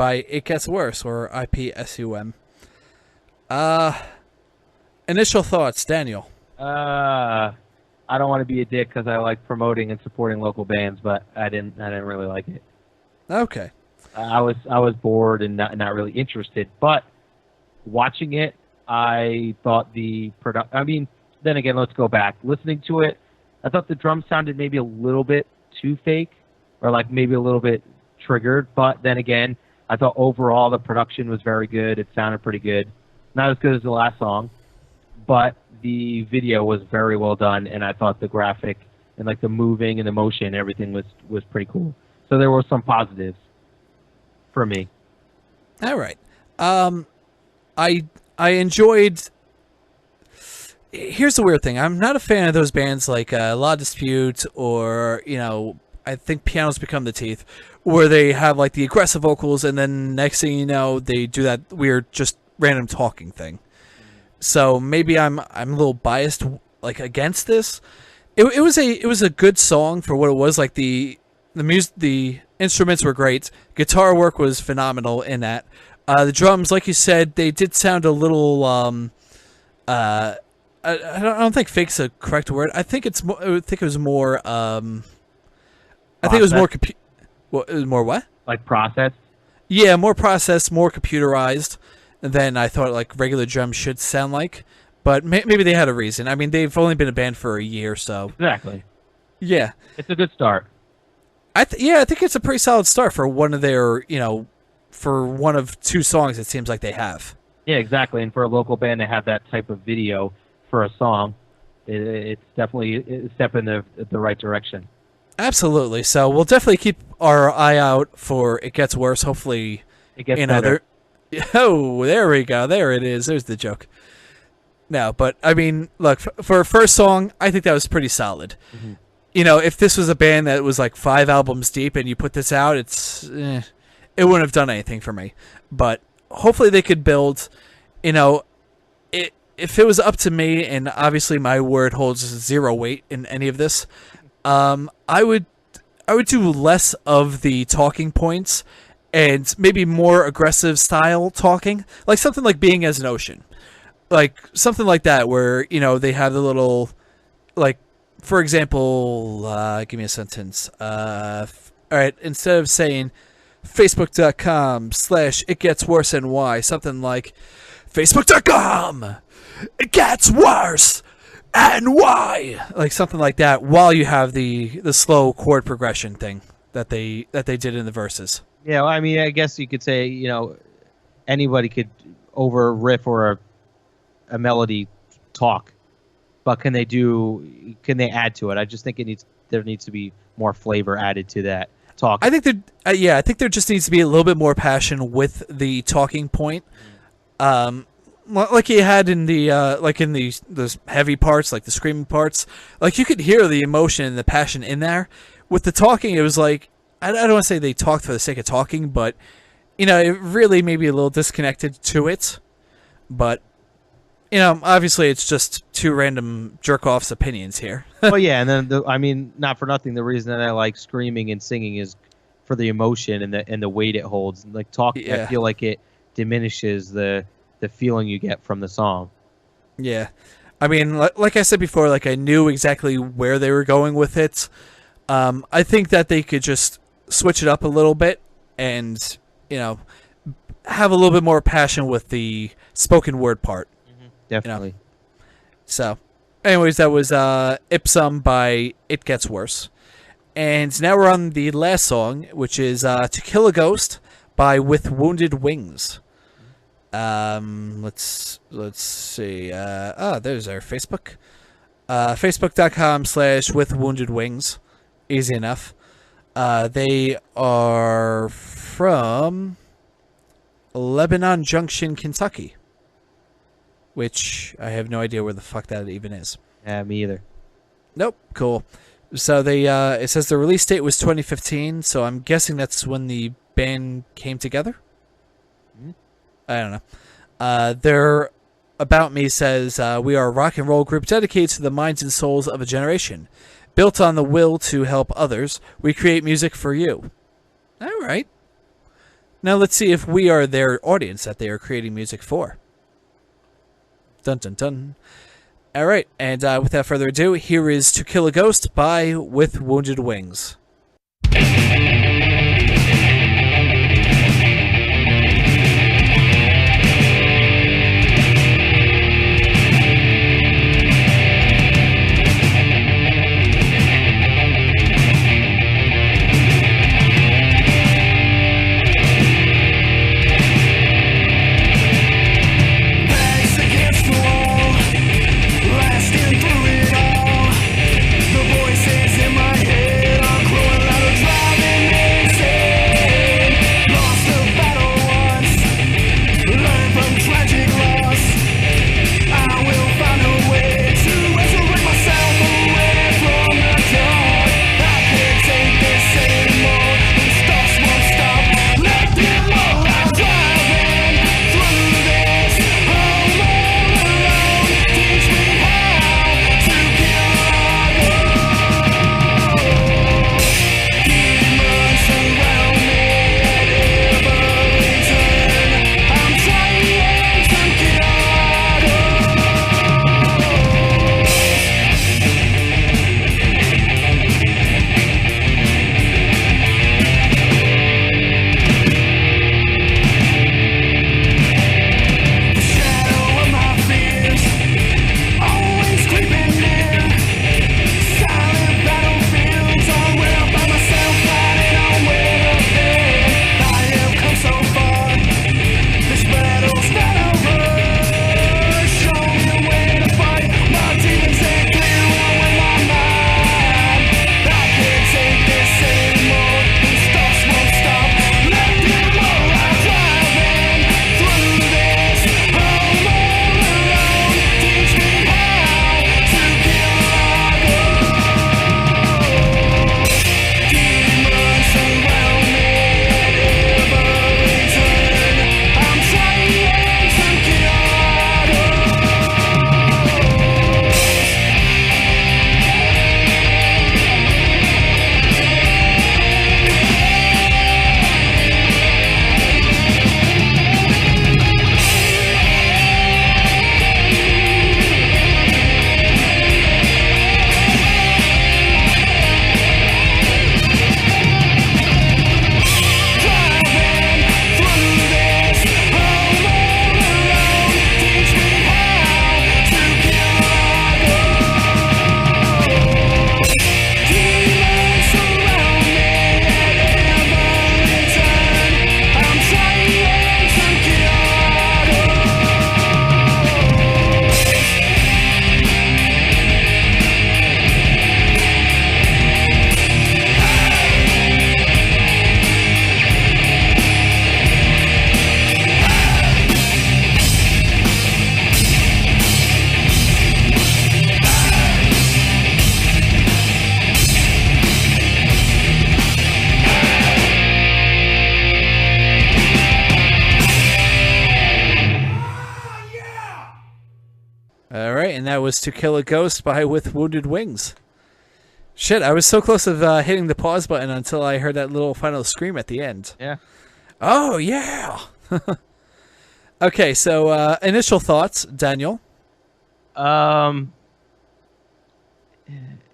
by It Gets Worse, or IPSUM. Initial thoughts, Daniel. I don't want to be a dick because I like promoting and supporting local bands, but I didn't really like it. Okay. I was bored and not really interested. But watching it, I thought the product. I mean, then again, let's go back. Listening to it, I thought the drums sounded maybe a little bit too fake, or like maybe a little bit triggered. But then again, I thought overall the production was very good. It sounded pretty good. Not as good as the last song, but the video was very well done, and I thought the graphic and like the moving and the motion, everything was pretty cool. So there were some positives for me. All right. I enjoyed. Here's the weird thing. I'm not a fan of those bands like La Dispute, or I think Piano's Become the Teeth, where they have like the aggressive vocals, and then next thing you know, they do that weird, just random talking thing. So maybe I'm a little biased, like, against this. It was a good song for what it was. Like the instruments were great. Guitar work was phenomenal in that. The drums, like you said, they did sound a little. I don't think fake's a correct word. I think it was more. I think it was more more what? Like processed? Yeah, more processed, more computerized than I thought like regular drums should sound like. But maybe they had a reason. I mean, they've only been a band for a year, so. Exactly. Yeah. It's a good start. I think it's a pretty solid start for one of their, for one of two songs it seems like they have. Yeah, exactly. And for a local band to have that type of video for a song, it's definitely a step in the right direction. Absolutely. So we'll definitely keep our eye out for It Gets Worse. Hopefully, it gets better. Oh, there we go. There it is. There's the joke. No, but I mean, look, for a first song, I think that was pretty solid. Mm-hmm. If this was a band that was like 5 albums deep and you put this out, it wouldn't have done anything for me. But hopefully they could build, if it was up to me, and obviously my word holds 0 weight in any of this, I would do less of the talking points and maybe more aggressive style talking, like something like Being as an Ocean. Like something like that, where they have the little, like, for example, give me a sentence. All right, instead of saying facebook.com/itgetsworseNY, something like facebook.com it gets worse and why, like something like that, while you have the slow chord progression thing that they did in the verses. Yeah, well, I mean, I guess you could say anybody could over riff or a melody talk, but can they add to it? I just think there needs to be more flavor added to that talk. I think there just needs to be a little bit more passion with the talking point, like you had in the the heavy parts, like the screaming parts. Like you could hear the emotion and the passion in there. With the talking, it was like, I don't want to say they talked for the sake of talking, but it really may be a little disconnected to it. But obviously it's just two random jerk-offs opinions here. Well, yeah, and then not for nothing, the reason that I like screaming and singing is for the emotion and the weight it holds. Like talking, yeah. I feel like it diminishes the feeling you get from the song. Yeah, I mean, like I said before, like I knew exactly where they were going with it. I think that they could just switch it up a little bit and have a little bit more passion with the spoken word part. Definitely. So, anyways, that was Ipsum by It Gets Worse. And now we're on the last song, which is To Kill a Ghost by With Wounded Wings. Let's see. There's our Facebook. Facebook.com/With Wounded Wings. Easy enough. They are from Lebanon Junction, Kentucky. Which I have no idea where the fuck that even is. Yeah, me either. Nope. Cool. So they it says the release date was 2015, so I'm guessing that's when the band came together. Mm-hmm. I don't know. Their About Me says, we are a rock and roll group dedicated to the minds and souls of a generation. Built on the will to help others, we create music for you. All right. Now let's see if we are their audience that they are creating music for. Dun dun dun. All right, and without further ado, here is To Kill a Ghost by With Wounded Wings. And that was To Kill a Ghost by With Wounded Wings. Shit, I was so close of hitting the pause button until I heard that little final scream at the end. Yeah. Oh, yeah! Okay, so initial thoughts, Daniel?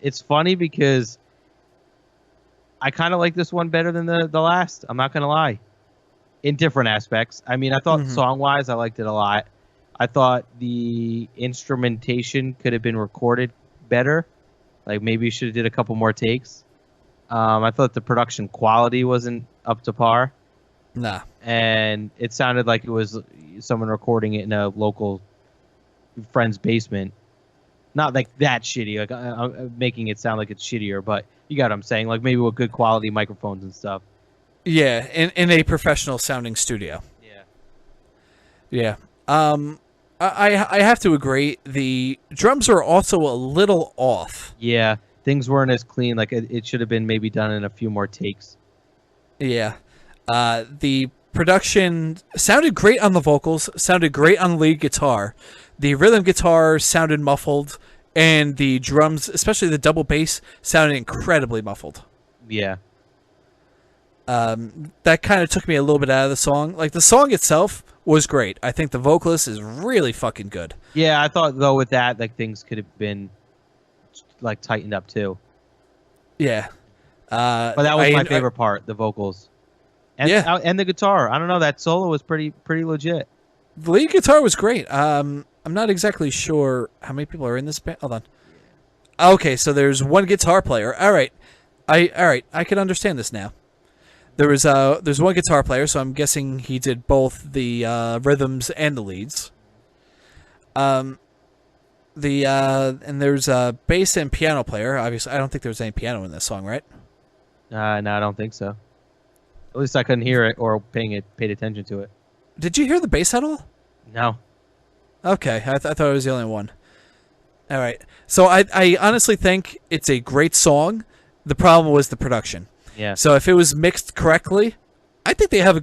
It's funny because I kind of like this one better than the last. I'm not going to lie. In different aspects. I mean, I thought song-wise, I liked it a lot. I thought the instrumentation could have been recorded better. Like, maybe you should have did a couple more takes. I thought the production quality wasn't up to par. Nah. And it sounded like it was someone recording it in a local friend's basement. Not like that shitty. Like, I'm making it sound like it's shittier, but you got what I'm saying. Like, maybe with good quality microphones and stuff. Yeah, in a professional sounding studio. Yeah. Yeah. I have to agree. The drums are also a little off. Yeah, things weren't as clean. Like, it should have been maybe done in a few more takes. Yeah. The production sounded great on the vocals, sounded great on the lead guitar. The rhythm guitar sounded muffled, and the drums, especially the double bass, sounded incredibly muffled. Yeah. that kind of took me a little bit out of the song. Like, the song itself was great. I think the vocalist is really fucking good. Yeah, I thought though with that, like things could have been like tightened up too. Yeah. But that was my favorite part, the vocals. And, Yeah. And the guitar. I don't know, that solo was pretty legit. The lead guitar was great. I'm not exactly sure how many people are in this band. Hold on. Okay, so there's one guitar player. All right, I can understand this now. There's one guitar player, so I'm guessing he did both the rhythms and the leads. And there's a bass and piano player. Obviously, I don't think there was any piano in this song, right? No, I don't think so. At least I couldn't hear it or paid attention to it. Did you hear the bass at all? No. Okay, I thought I was the only one. All right, so I honestly think it's a great song. The problem was the production. Yeah. So if it was mixed correctly, I think they have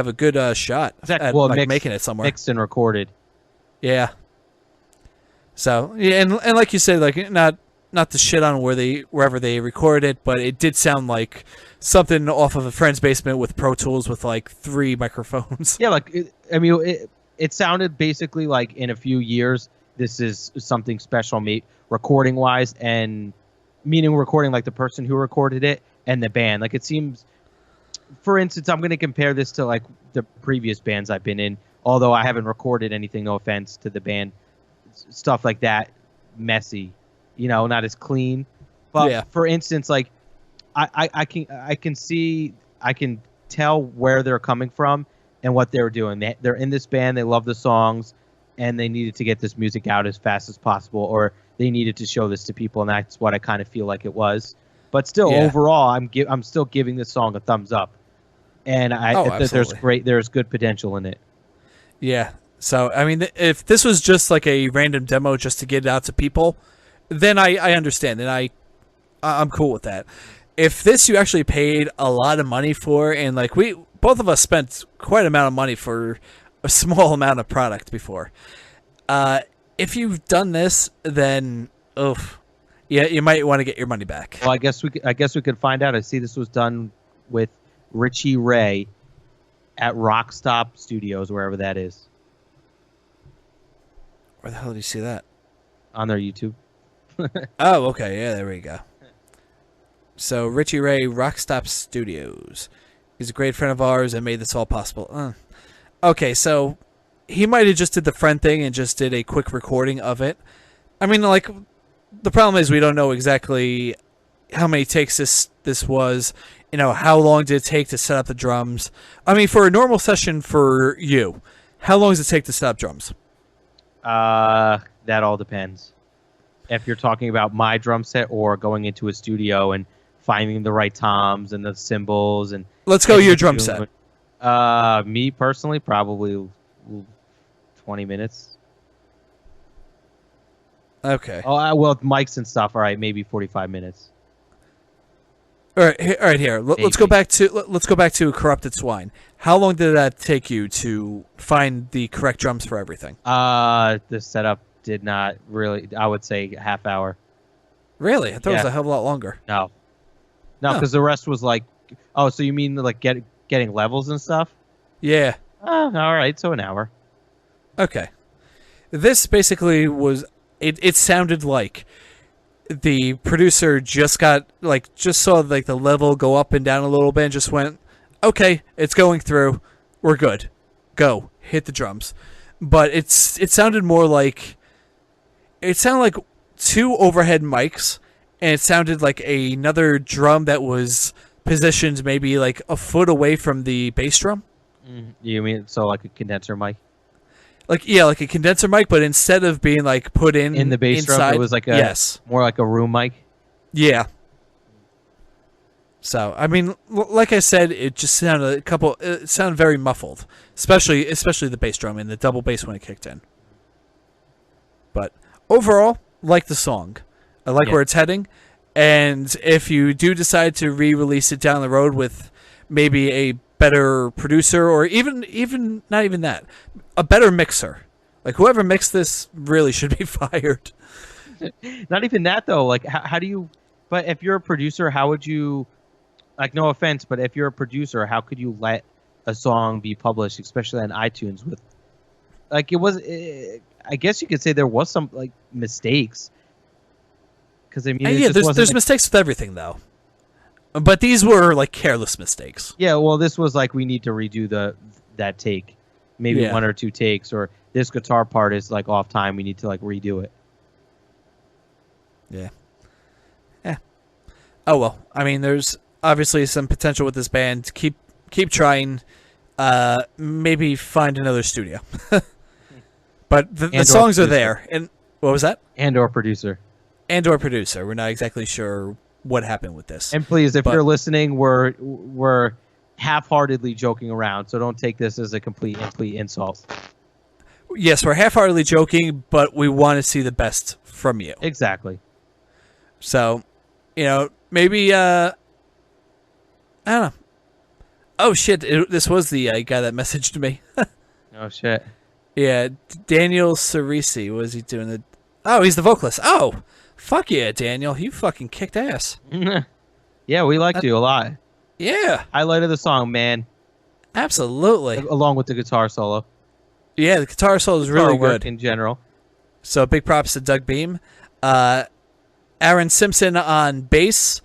a good shot at like, making it somewhere. Mixed and recorded. Yeah. So yeah, and like you said, like not to shit on wherever they recorded it, but it did sound like something off of a friend's basement with Pro Tools with like 3 microphones. Yeah, like it sounded basically like in a few years this is something special, recording wise, and meaning recording like the person who recorded it and the band. Like it seems, for instance, I'm going to compare this to like the previous bands I've been in, although I haven't recorded anything, no offense to the band, stuff like that, messy, not as clean. But yeah. For instance, like I can tell where they're coming from and what they're doing. They're in this band, they love the songs, and they needed to get this music out as fast as possible, or they needed to show this to people, and that's what I kind of feel like it was. But still, overall, I'm still giving this song a thumbs up, and there's good potential in it. Yeah. So I mean, if this was just like a random demo just to get it out to people, then I understand, and I'm cool with that. If this you actually paid a lot of money for, and like both of us spent quite an amount of money for a small amount of product before. If you've done this, then yeah, you might want to get your money back. Well, I guess we could find out. I see this was done with Richie Ray at Rockstop Studios, wherever that is. Where the hell did you see that? On their YouTube. Oh, okay. Yeah, there we go. So Richie Ray, Rockstop Studios. He's a great friend of ours and made this all possible. Okay, so he might have just did the friend thing and just did a quick recording of it. I mean, like, the problem is we don't know exactly how many takes this was. How long did it take to set up the drums? I mean, for a normal session for you, how long does it take to set up drums? That all depends. If you're talking about my drum set or going into a studio and finding the right toms and the cymbals and let's go your drum set. Me personally, probably 20 minutes. Okay. Oh, well, mics and stuff. All right, maybe 45 minutes. All right. Here, let's go back to Corrupted Swine. How long did that take you to find the correct drums for everything? The setup did not really. I would say half hour. Really? I thought it was a hell of a lot longer. No, because the rest was like. Oh, so you mean like getting levels and stuff? Yeah. Oh, all right. So an hour. Okay. This basically was. It sounded like the producer just saw like the level go up and down a little bit and just went, okay, it's going through, we're good, go hit the drums. But it sounded more like like 2 overhead mics, and it sounded like another drum that was positioned maybe like a foot away from the bass drum. You mean so like a condenser mic? Like a condenser mic, but instead of being like put in the bass inside, drum, it was like more like a room mic. Yeah. So I mean, like I said, it just sounded it sounded very muffled, especially the bass drum and the double bass when it kicked in. But overall, like the song, I like where it's heading, and if you do decide to re-release it down the road with maybe a better producer, or even not even that, a better mixer, like whoever mixed this really should be fired. Not even that though. Like how do you? But if you're a producer, how would you like, no offense, but if you're a producer, how could you let a song be published, especially on iTunes, with like it was? I guess you could say there was some like mistakes. Because I mean, And yeah, there's mistakes with everything though, but these were like careless mistakes. Yeah, well, this was like we need to redo that take, maybe Yeah. 1 or 2 takes, or this guitar part is like off time. We need to like redo it. Yeah. Yeah. Oh well. I mean, there's obviously some potential with this band. Keep trying. Maybe find another studio. But the songs are there. And what was that? And/or producer. And/or producer. We're not exactly sure what happened with this. And please, if But- you're listening, we're half-heartedly joking around, so don't take this as a complete insult. Yes, we're half-heartedly joking, but we want to see the best from you. Exactly. So, maybe I don't know. Oh shit! This was the guy that messaged me. Oh shit. Yeah, Daniel Cerisi. Was he doing Oh, he's the vocalist. Oh, fuck yeah, Daniel! You fucking kicked ass. Yeah, we liked you a lot. Yeah, Highlight of the song, man, absolutely. along with the guitar solo. Yeah, the guitar solo is Guitar really work good. in general. So big props to Doug Beam. Aaron Simpson on bass.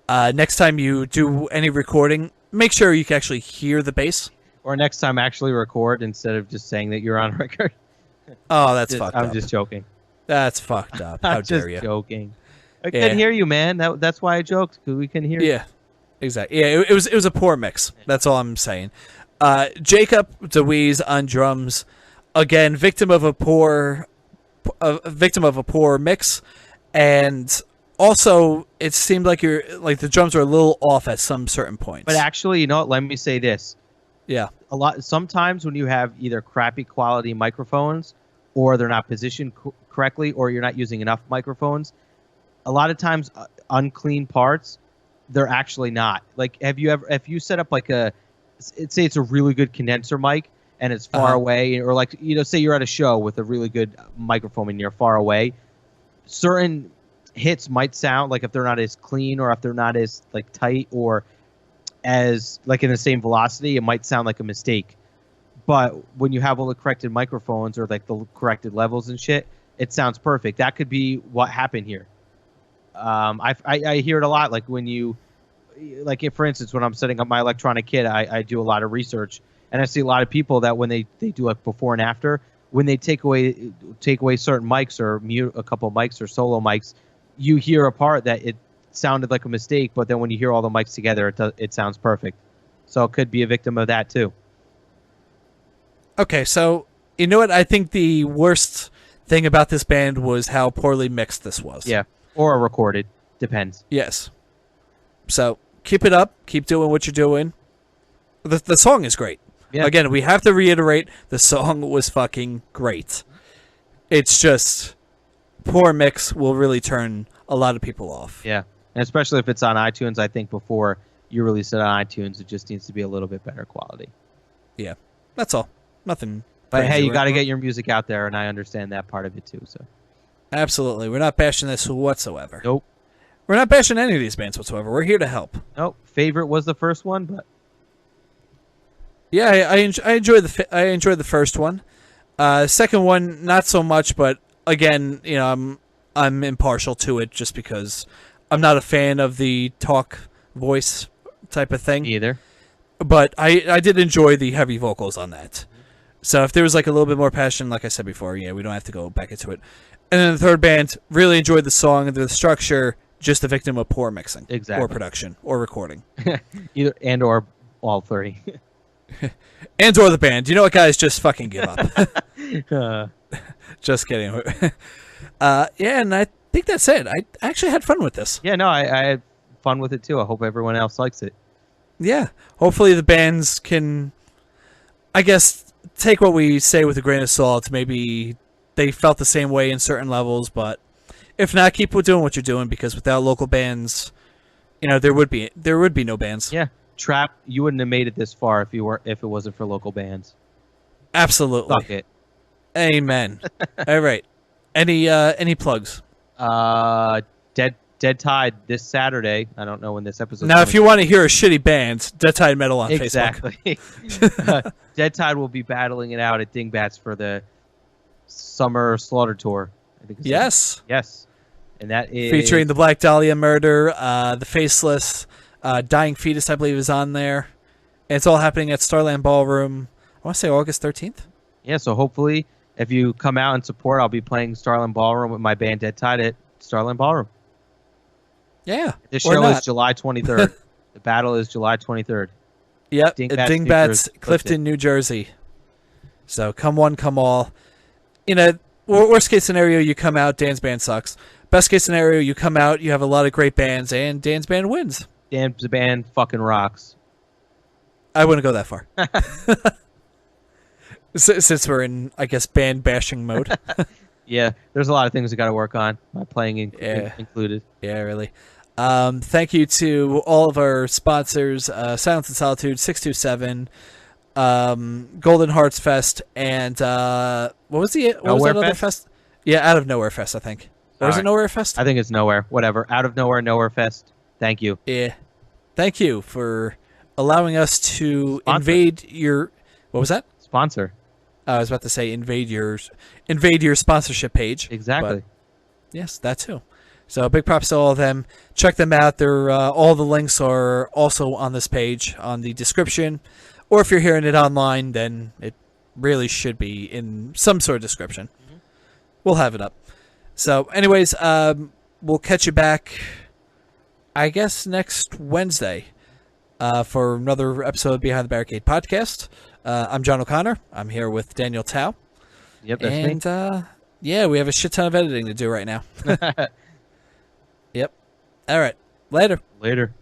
Next time you do any recording, make sure you can actually hear the bass. Or next time, actually record instead of just saying that you're on record. Oh, that's fucked up. I'm just joking. That's fucked up. How I'm dare just you? joking. I Yeah. can hear you, man. That's why I joked, because we can hear you. Yeah, exactly. Yeah, it was a poor mix. That's all I'm saying. Jacob DeWeese on drums, again, victim of a poor mix, and also it seemed like the drums were a little off at some certain points. But actually, you know what? Let me say this. Yeah, Sometimes when you have either crappy quality microphones, or they're not positioned correctly, or you're not using enough microphones, a lot of times unclean parts, they're actually not. Like, if you set up like say it's a really good condenser mic and it's far away, or like, say you're at a show with a really good microphone and you're far away, certain hits might sound like, if they're not as clean, or if they're not as like tight, or as like in the same velocity, it might sound like a mistake. But when you have all the corrected microphones, or like the corrected levels and shit, it sounds perfect. That could be what happened here. I hear it a lot. Like when you, like if, for instance, when I'm setting up my electronic kit, I do a lot of research, and I see a lot of people that when they do like before and after, when they take away certain mics, or mute a couple of mics or solo mics, you hear a part that it sounded like a mistake, but then when you hear all the mics together, it sounds perfect. So it could be a victim of that too. Okay, so you know what? I think the worst thing about this band was how poorly mixed this was. Yeah, or recorded, depends. Yes. So keep it up. Keep doing what you're doing. The song is great. Yeah. Again, we have to reiterate, the song was fucking great. It's just poor mix will really turn a lot of people off. Yeah, and especially if it's on iTunes. I think before you release it on iTunes, it just needs to be a little bit better quality. Yeah, that's all. Nothing. But crazy, hey, you right? got to get your music out there, and I understand that part of it too. So Absolutely. We're not bashing this whatsoever. nope. We're not bashing any of these bands whatsoever. We're here to help. Nope. Favorite was the first one, but Yeah, I enjoyed the first one. Second one, not so much. But again, I'm impartial to it just because I'm not a fan of the talk voice type of thing. either. But I did enjoy the heavy vocals on that. So if there was like a little bit more passion, like I said before, yeah, we don't have to go back into it. And then the third band, really enjoyed the song and the structure, just a victim of poor mixing. Exactly. Or production. Or recording. Either and or all three. And or the band. You know what, guys? Just fucking give up. Uh, Just kidding. Yeah, and I think that's it. I actually had fun with this. yeah, no, I had fun with it too. I hope everyone else likes it. Yeah. Hopefully the bands can, I guess, take what we say with a grain of salt. Maybe they felt the same way in certain levels, but if not, keep doing what you're doing, because without local bands, there would be no bands. Yeah, Trap, you wouldn't have made it this far if it wasn't for local bands. Absolutely. Fuck it. Amen. All right. Any plugs? Dead Dead Tide this Saturday. I don't know when this episode. Now, if you want to hear a shitty band, Dead Tide Metal on Facebook. Exactly. Dead Tide will be battling it out at Dingbats for the Summer Slaughter Tour. I think. Yes. Yes. And that is Featuring the Black Dahlia Murder, the Faceless, Dying Fetus, I believe, is on there. And it's all happening at Starland Ballroom. I want to say August 13th. Yeah, so hopefully, if you come out and support, I'll be playing Starland Ballroom with my band Dead Tide at Starland Ballroom. Yeah. This or show not. is July 23rd. The battle is July 23rd. Yep, at Dingbats Dingbats, features Clifton, New Jersey. So come one, come all. In a worst case scenario, you come out, Dan's band sucks. Best case scenario, you come out, you have a lot of great bands, and Dan's band wins. Dan's band fucking rocks. I wouldn't go that far. Since we're in, I guess, band bashing mode. Yeah, there's a lot of things we got to work on. My playing included. Yeah, really. Thank you to all of our sponsors, Silence and Solitude, 627, Golden Hearts Fest, and what was that other fest? Yeah, Out of Nowhere Fest, I think. Or is it Nowhere Fest? I think it's Nowhere. Whatever. Out of Nowhere, Nowhere Fest. Thank you. Yeah. Thank you for allowing us to invade your... What was that? Sponsor. I was about to say invade your sponsorship page. Exactly. But yes, that too. So big props to all of them. Check them out. They're all the links are also on this page on the description. Or if you're hearing it online, then it really should be in some sort of description. Mm-hmm. We'll have it up. So anyways, we'll catch you back, I guess, next Wednesday for another episode of Behind the Barricade Podcast. I'm John O'Connor. I'm here with Daniel Tao. Yep, that's me. Yeah, we have a shit ton of editing to do right now. Yep. All right. Later. Later.